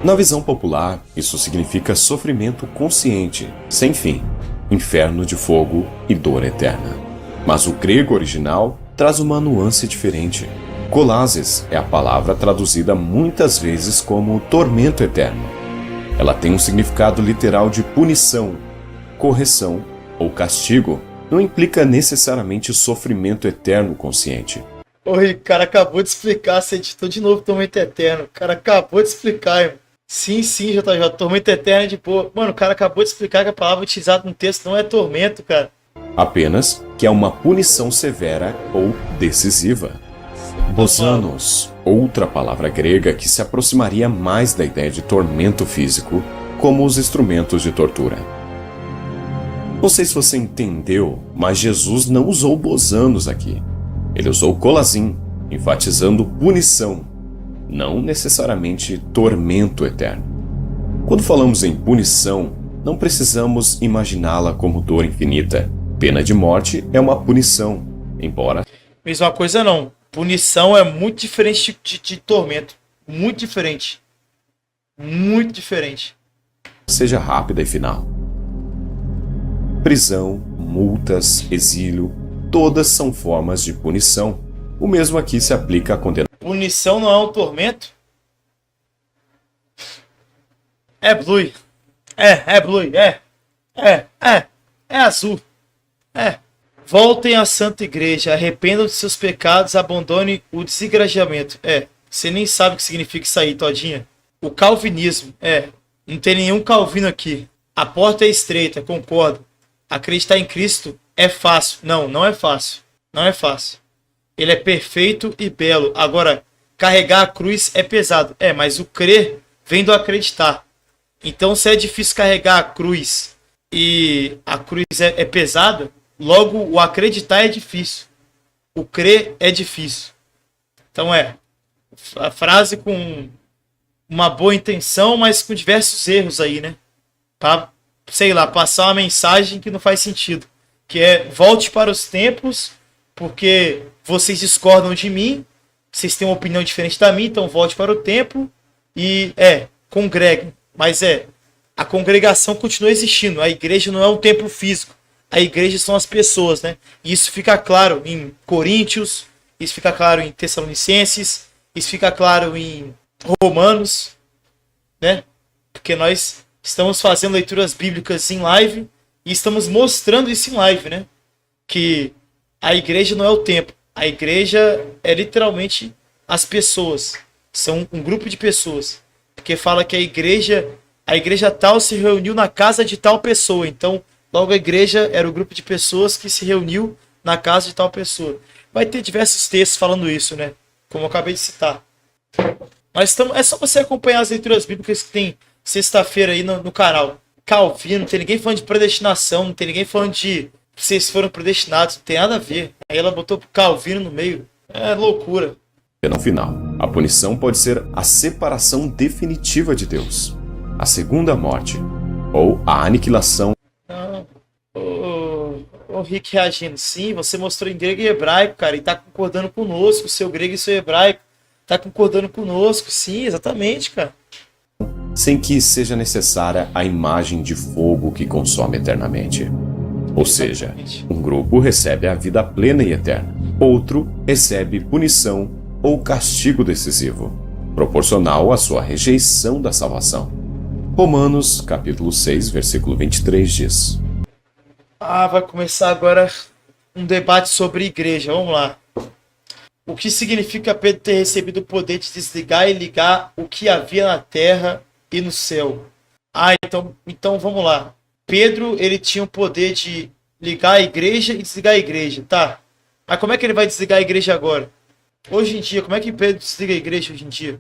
Na visão popular, isso significa sofrimento consciente, sem fim, inferno de fogo e dor eterna. Mas o grego original traz uma nuance diferente. Kolasis é a palavra traduzida muitas vezes como tormento eterno. Ela tem um significado literal de punição, correção ou castigo. Não implica necessariamente sofrimento eterno consciente. Oi, o cara acabou de explicar, você editou de novo Tormento Eterno. O cara acabou de explicar, irmão. Sim, JJ, Tormento Eterno é de boa. Mano, o cara acabou de explicar que a palavra utilizada no texto não é tormento, cara. Apenas que é uma punição severa ou decisiva. Bosanos, outra palavra grega que se aproximaria mais da ideia de tormento físico, como os instrumentos de tortura. Não sei se você entendeu, mas Jesus não usou bosanos aqui. Ele usou colazim, enfatizando punição, não necessariamente tormento eterno. Quando falamos em punição, não precisamos imaginá-la como dor infinita. Pena de morte é uma punição, embora... Mesma coisa não. Punição é muito diferente de tormento. Muito diferente. Muito diferente. Seja rápida e final. Prisão, multas, exílio, todas são formas de punição. O mesmo aqui se aplica à condenação. Punição não é um tormento? É blue. É blue. É azul. É. Voltem à Santa Igreja, arrependam de seus pecados, abandone o desigrajamento. Você nem sabe o que significa isso aí, todinha. O calvinismo, não tem nenhum calvino aqui. A porta é estreita, concordo. Acreditar em Cristo é fácil. Não é fácil. Não é fácil. Ele é perfeito e belo. Agora, carregar a cruz é pesado. Mas o crer vem do acreditar. Então, se é difícil carregar a cruz e a cruz é pesada, logo o acreditar é difícil. O crer é difícil. Então a frase com uma boa intenção, mas com diversos erros aí, né? Pra, sei lá, passar uma mensagem que não faz sentido. Que é, volte para os tempos, porque vocês discordam de mim, vocês têm uma opinião diferente da minha, então volte para o templo e congreguem. Mas a congregação continua existindo. A igreja não é um templo físico. A igreja são as pessoas, né? E isso fica claro em Coríntios, isso fica claro em Tessalonicenses, isso fica claro em Romanos, né? Porque nós estamos fazendo leituras bíblicas em live e estamos mostrando isso em live, né? Que a igreja não é o templo. A igreja é literalmente as pessoas. São um grupo de pessoas. Porque fala que a igreja tal se reuniu na casa de tal pessoa. Então, logo a igreja era o grupo de pessoas que se reuniu na casa de tal pessoa. Vai ter diversos textos falando isso, né? Como eu acabei de citar. Mas é só você acompanhar as leituras bíblicas que tem sexta-feira aí no canal. Calvino, não tem ninguém falando de predestinação, não tem ninguém falando de vocês foram predestinados, não tem nada a ver. Aí ela botou Calvino no meio. É loucura. No final, a punição pode ser a separação definitiva de Deus, a segunda morte, ou a aniquilação. O Rick reagindo, sim, você mostrou em grego e hebraico, cara, e tá concordando conosco, o seu grego e seu hebraico tá concordando conosco, sim, exatamente, cara. Sem que seja necessária a imagem de fogo que consome eternamente. Ou seja, um grupo recebe a vida plena e eterna, outro recebe punição ou castigo decisivo, proporcional à sua rejeição da salvação. Romanos, capítulo 6, versículo 23 diz: vai começar agora um debate sobre igreja, vamos lá. O que significa Pedro ter recebido o poder de desligar e ligar o que havia na terra e no céu? Então vamos lá. Pedro, ele tinha o poder de ligar a igreja e desligar a igreja, tá? Mas como é que ele vai desligar a igreja agora? Hoje em dia, como é que Pedro desliga a igreja hoje em dia?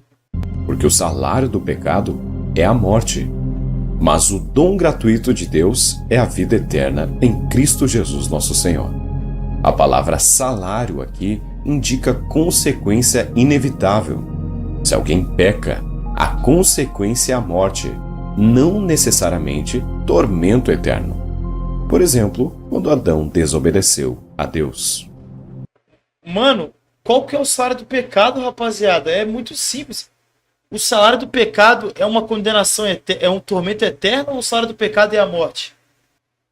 Porque o salário do pecado é a morte. Mas o dom gratuito de Deus é a vida eterna em Cristo Jesus nosso Senhor. A palavra salário aqui indica consequência inevitável. Se alguém peca, a consequência é a morte, não necessariamente tormento eterno. Por exemplo, quando Adão desobedeceu a Deus. Mano, qual que é o salário do pecado, rapaziada? É muito simples. O salário do pecado é uma condenação, é um tormento eterno, ou o salário do pecado é a morte?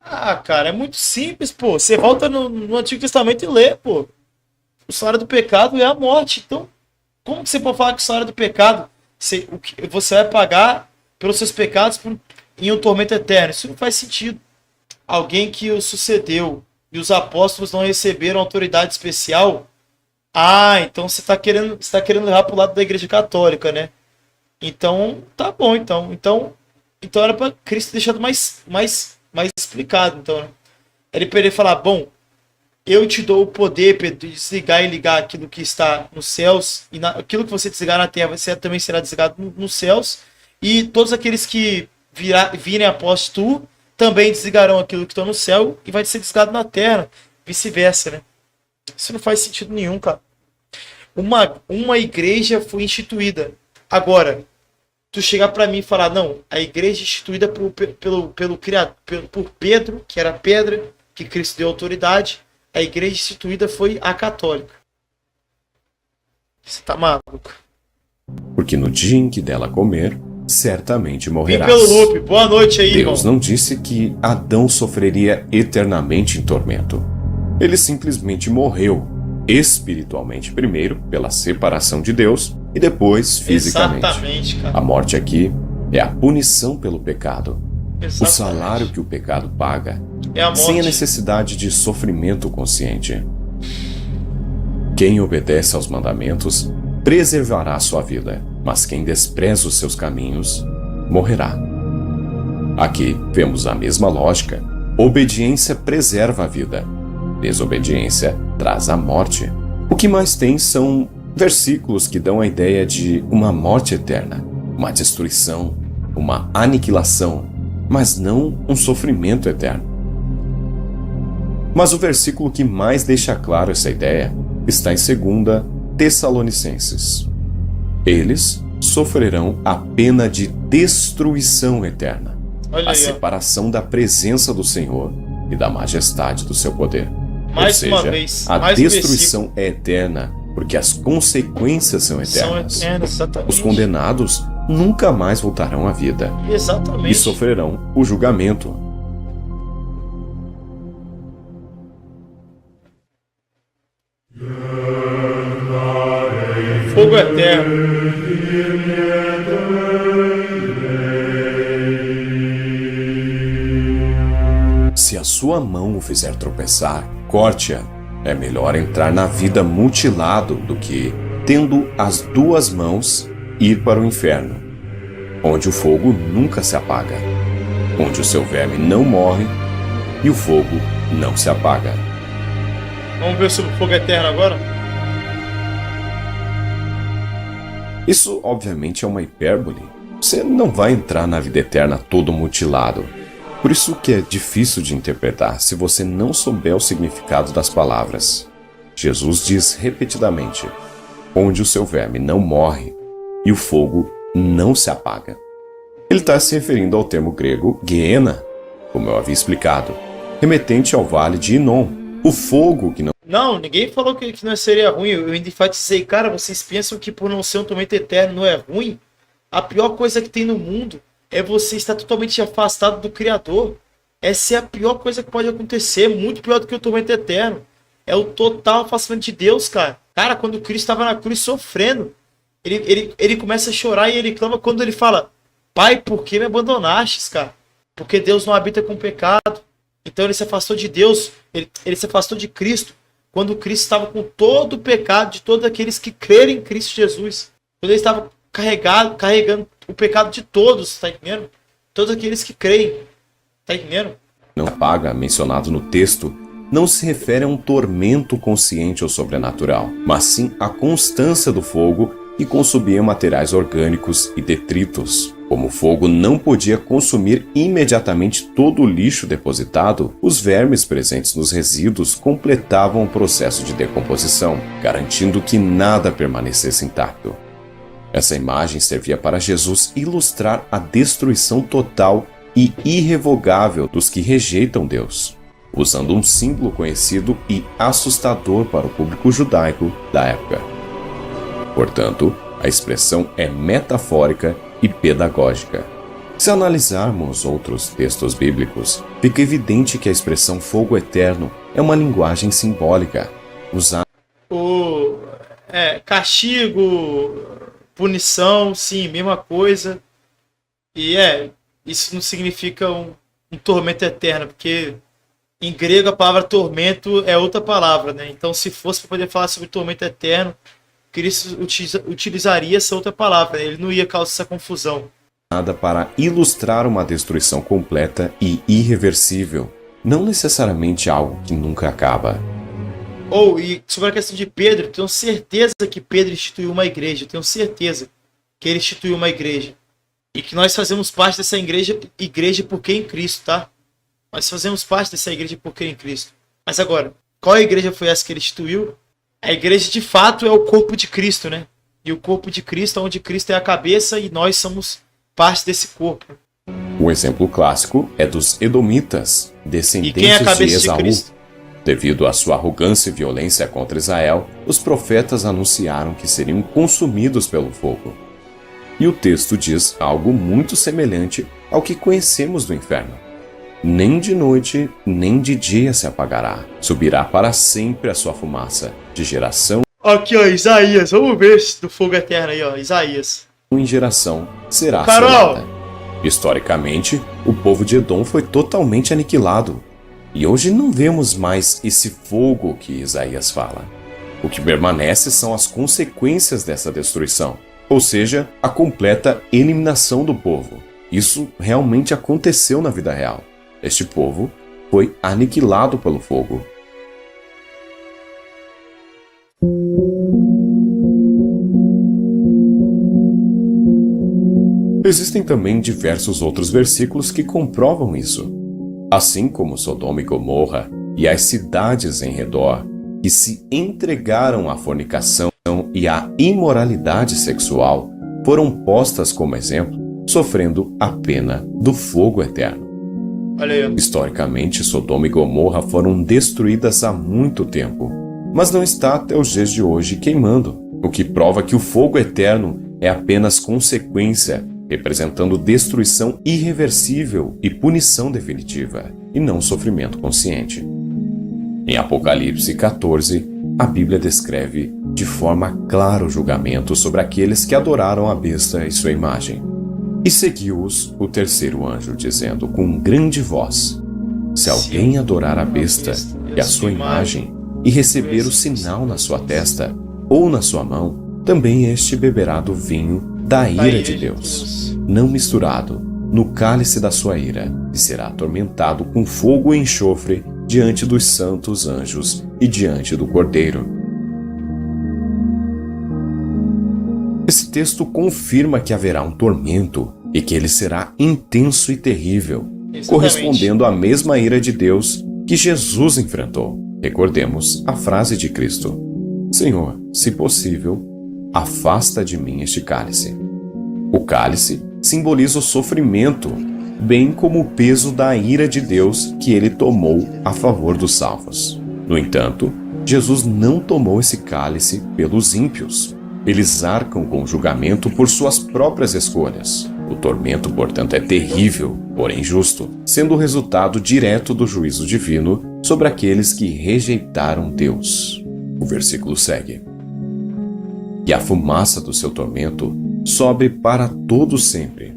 Ah, cara, é muito simples, pô. Você volta no Antigo Testamento e lê, pô. O salário do pecado é a morte. Então, como que você pode falar que o salário do pecado, você vai pagar pelos seus pecados em um tormento eterno? Isso não faz sentido. Alguém que o sucedeu e os apóstolos não receberam autoridade especial. Ah, então você está querendo levar para o lado da Igreja Católica, né? Então, tá bom, então era para Cristo deixar mais explicado, então, né? Ele poderia falar, bom, eu te dou o poder, Pedro, de desligar e ligar aquilo que está nos céus, e aquilo que você desligar na terra, você também será desligado nos céus, e todos aqueles que virem após tu, também desligarão aquilo que está no céu, e vai ser desligado na terra, vice-versa, né? Isso não faz sentido nenhum, cara. Uma igreja foi instituída. Agora, tu chegar para mim e falar, não, a igreja instituída por Pedro, que era a pedra, que Cristo deu autoridade, a igreja instituída foi a católica. Você tá maluco? Porque no dia em que dela comer, certamente Vem morrerás. pelo loop, boa noite aí, Deus irmão. não disse que Adão sofreria eternamente em tormento. Ele simplesmente morreu, espiritualmente primeiro, pela separação de Deus, e depois fisicamente. Exatamente, cara. A morte aqui é a punição pelo pecado. Exatamente. O salário que o pecado paga, É a morte. sem a necessidade de sofrimento consciente. Quem obedece aos mandamentos preservará sua vida, mas quem despreza os seus caminhos morrerá. Aqui vemos a mesma lógica. Obediência preserva a vida. Desobediência traz a morte. O que mais tem são versículos que dão a ideia de uma morte eterna, uma destruição, uma aniquilação, mas não um sofrimento eterno. Mas o versículo que mais deixa claro essa ideia está em 2 Tessalonicenses. Eles sofrerão a pena de destruição eterna, Olha a aí, ó. separação da presença do Senhor e da majestade do seu poder. Mais Ou uma seja, vez, a mais um destruição é eterna, porque as consequências são São eternas. eternas, exatamente. Os condenados nunca mais voltarão à vida Exatamente. e sofrerão o julgamento. Fogo eterno. Se a sua mão o fizer tropeçar, corte-a. É melhor entrar na vida mutilado do que, tendo as duas mãos, ir para o inferno, onde o fogo nunca se apaga, onde o seu verme não morre e o fogo não se apaga. Vamos ver sobre o fogo eterno agora? Isso, obviamente, é uma hipérbole. Você não vai entrar na vida eterna todo mutilado. Por isso que é difícil de interpretar se você não souber o significado das palavras. Jesus diz repetidamente, onde o seu verme não morre e o fogo não se apaga. Ele está se referindo ao termo grego Gehenna, como eu havia explicado, remetente ao vale de Inom, o fogo que não... Não, ninguém falou que não seria ruim. Eu ainda enfatizei, cara, vocês pensam que por não ser um tormento eterno não é ruim? A pior coisa que tem no mundo é você estar totalmente afastado do Criador. Essa é a pior coisa que pode acontecer, muito pior do que o tormento eterno. É o total afastamento de Deus, cara. Cara, quando Cristo estava na cruz sofrendo, ele começa a chorar e ele clama quando ele fala, Pai, por que me abandonastes, cara? Porque Deus não habita com pecado. Então ele se afastou de Deus, ele se afastou de Cristo, quando Cristo estava com todo o pecado de todos aqueles que crerem em Cristo Jesus. Quando ele estava carregando o pecado de todos, tá entendendo? Todos aqueles que creem, tá entendendo? Não apaga, mencionado no texto, não se refere a um tormento consciente ou sobrenatural, mas sim à constância do fogo que consumia materiais orgânicos e detritos. Como o fogo não podia consumir imediatamente todo o lixo depositado, os vermes presentes nos resíduos completavam o processo de decomposição, garantindo que nada permanecesse intacto. Essa imagem servia para Jesus ilustrar a destruição total e irrevogável dos que rejeitam Deus, usando um símbolo conhecido e assustador para o público judaico da época. Portanto, a expressão é metafórica e pedagógica. Se analisarmos outros textos bíblicos, fica evidente que a expressão fogo eterno é uma linguagem simbólica, usada castigo, punição, sim, mesma coisa. E isso não significa um tormento eterno, porque em grego a palavra tormento é outra palavra, né? Então, se fosse para poder falar sobre tormento eterno, Cristo utilizaria essa outra palavra, ele não ia causar essa confusão. Para ilustrar uma destruição completa e irreversível, não necessariamente algo que nunca acaba. E sobre a questão de Pedro, eu tenho certeza que Pedro instituiu uma igreja, eu tenho certeza que ele instituiu uma igreja. E que nós fazemos parte dessa igreja porque em Cristo, tá? Nós fazemos parte dessa igreja porque em Cristo. Mas agora, qual igreja foi essa que ele instituiu? A igreja de fato é o corpo de Cristo, né? E o corpo de Cristo, onde Cristo é a cabeça e nós somos parte desse corpo. Um exemplo clássico é dos Edomitas, descendentes e quem é a cabeça de Esaú. De Cristo? Devido à sua arrogância e violência contra Israel, os profetas anunciaram que seriam consumidos pelo fogo. E o texto diz algo muito semelhante ao que conhecemos do inferno. Nem de noite, nem de dia se apagará. Subirá para sempre a sua fumaça, de geração Aqui, Isaías. Vamos ver esse do fogo eterno aí, Isaías. em geração será Carol! assolada. Historicamente, o povo de Edom foi totalmente aniquilado. E hoje não vemos mais esse fogo que Isaías fala. O que permanece são as consequências dessa destruição, ou seja, a completa eliminação do povo. Isso realmente aconteceu na vida real. Este povo foi aniquilado pelo fogo. Existem também diversos outros versículos que comprovam isso. Assim como Sodoma e Gomorra e as cidades em redor, que se entregaram à fornicação e à imoralidade sexual, foram postas como exemplo, sofrendo a pena do fogo eterno. Olha aí. Historicamente, Sodoma e Gomorra foram destruídas há muito tempo, mas não está até os dias de hoje queimando, o que prova que o fogo eterno é apenas consequência, representando destruição irreversível e punição definitiva, e não sofrimento consciente. Em Apocalipse 14, a Bíblia descreve de forma clara o julgamento sobre aqueles que adoraram a besta e sua imagem. E seguiu-os o terceiro anjo, dizendo com grande voz: se alguém adorar a besta e a sua imagem, e receber o sinal na sua testa ou na sua mão, também este beberá do vinho da ira de Deus, não misturado, no cálice da sua ira, e será atormentado com fogo e enxofre diante dos santos anjos e diante do Cordeiro. Esse texto confirma que haverá um tormento e que ele será intenso e terrível, correspondendo à mesma ira de Deus que Jesus enfrentou. Recordemos a frase de Cristo: Senhor, se possível, afasta de mim este cálice. O cálice simboliza o sofrimento, bem como o peso da ira de Deus que ele tomou a favor dos salvos. No entanto, Jesus não tomou esse cálice pelos ímpios. Eles arcam com o julgamento por suas próprias escolhas. O tormento, portanto, é terrível, porém justo, sendo o resultado direto do juízo divino sobre aqueles que rejeitaram Deus. O versículo segue: e a fumaça do seu tormento sobe para todo sempre,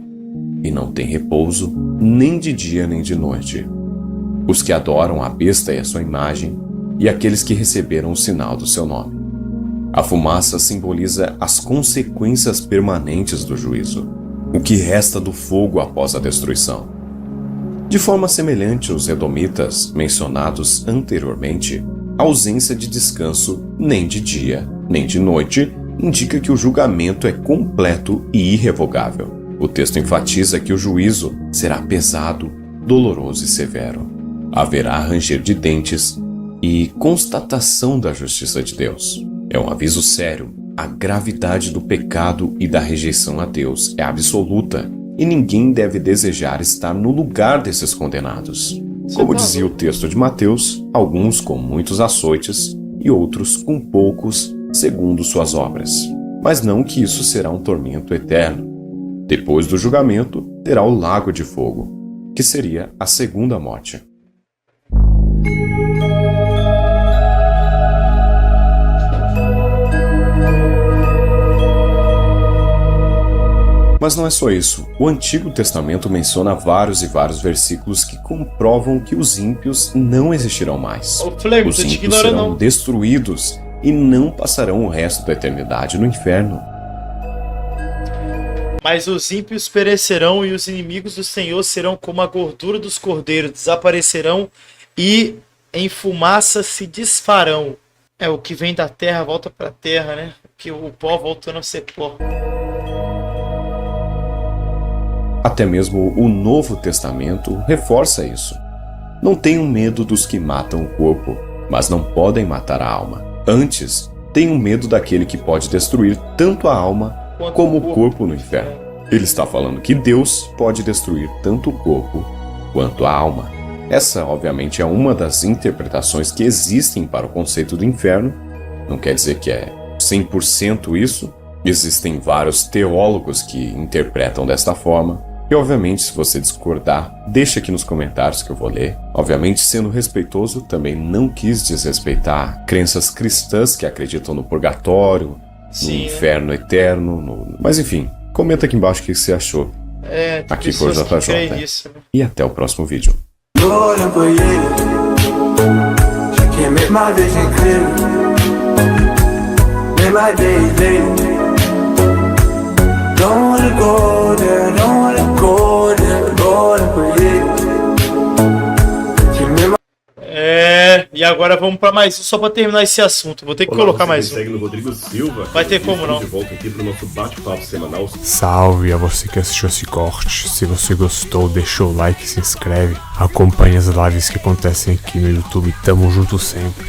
e não tem repouso nem de dia nem de noite. Os que adoram a besta e a sua imagem, e aqueles que receberam o sinal do seu nome. A fumaça simboliza as consequências permanentes do juízo, o que resta do fogo após a destruição. De forma semelhante aos edomitas mencionados anteriormente, a ausência de descanso nem de dia nem de noite indica que o julgamento é completo e irrevogável. O texto enfatiza que o juízo será pesado, doloroso e severo. Haverá ranger de dentes e constatação da justiça de Deus. É um aviso sério. A gravidade do pecado e da rejeição a Deus é absoluta e ninguém deve desejar estar no lugar desses condenados. Como dizia o texto de Mateus, alguns com muitos açoites e outros com poucos, segundo suas obras. Mas não que isso será um tormento eterno. Depois do julgamento, terá o lago de fogo, que seria a segunda morte. Mas não é só isso. O Antigo Testamento menciona vários e vários versículos que comprovam que os ímpios não existirão mais. Os ímpios serão destruídos e não passarão o resto da eternidade no inferno. Mas os ímpios perecerão e os inimigos do Senhor serão como a gordura dos cordeiros, desaparecerão e em fumaça se desfarão. É, o que vem da terra volta para a terra, né? Que o pó voltando a ser pó. Até mesmo o Novo Testamento reforça isso. Não tenham medo dos que matam o corpo, mas não podem matar a alma. Antes, tenham medo daquele que pode destruir tanto a alma como o corpo no inferno. Ele está falando que Deus pode destruir tanto o corpo quanto a alma. Essa, obviamente, é uma das interpretações que existem para o conceito do inferno. Não quer dizer que é 100% isso. Existem vários teólogos que interpretam desta forma. E, obviamente, se você discordar, deixa aqui nos comentários que eu vou ler. Obviamente, sendo respeitoso, também não quis desrespeitar crenças cristãs que acreditam no purgatório, no inferno eterno. Mas, enfim, comenta aqui embaixo o que você achou. Aqui foi o JJ. Isso, né? E até o próximo vídeo. Don't wanna go there, don't wanna go there, go and e agora vamos para mais um, só para terminar esse assunto. Vou ter que colocar mais um. Segue no Rodrigo Silva. Vai ter como não. De volta aqui pro nosso bate-papo semanal. Salve a você que assistiu esse corte. Se você gostou, deixa o like, se inscreve. Acompanhe as lives que acontecem aqui no YouTube. Tamo junto sempre.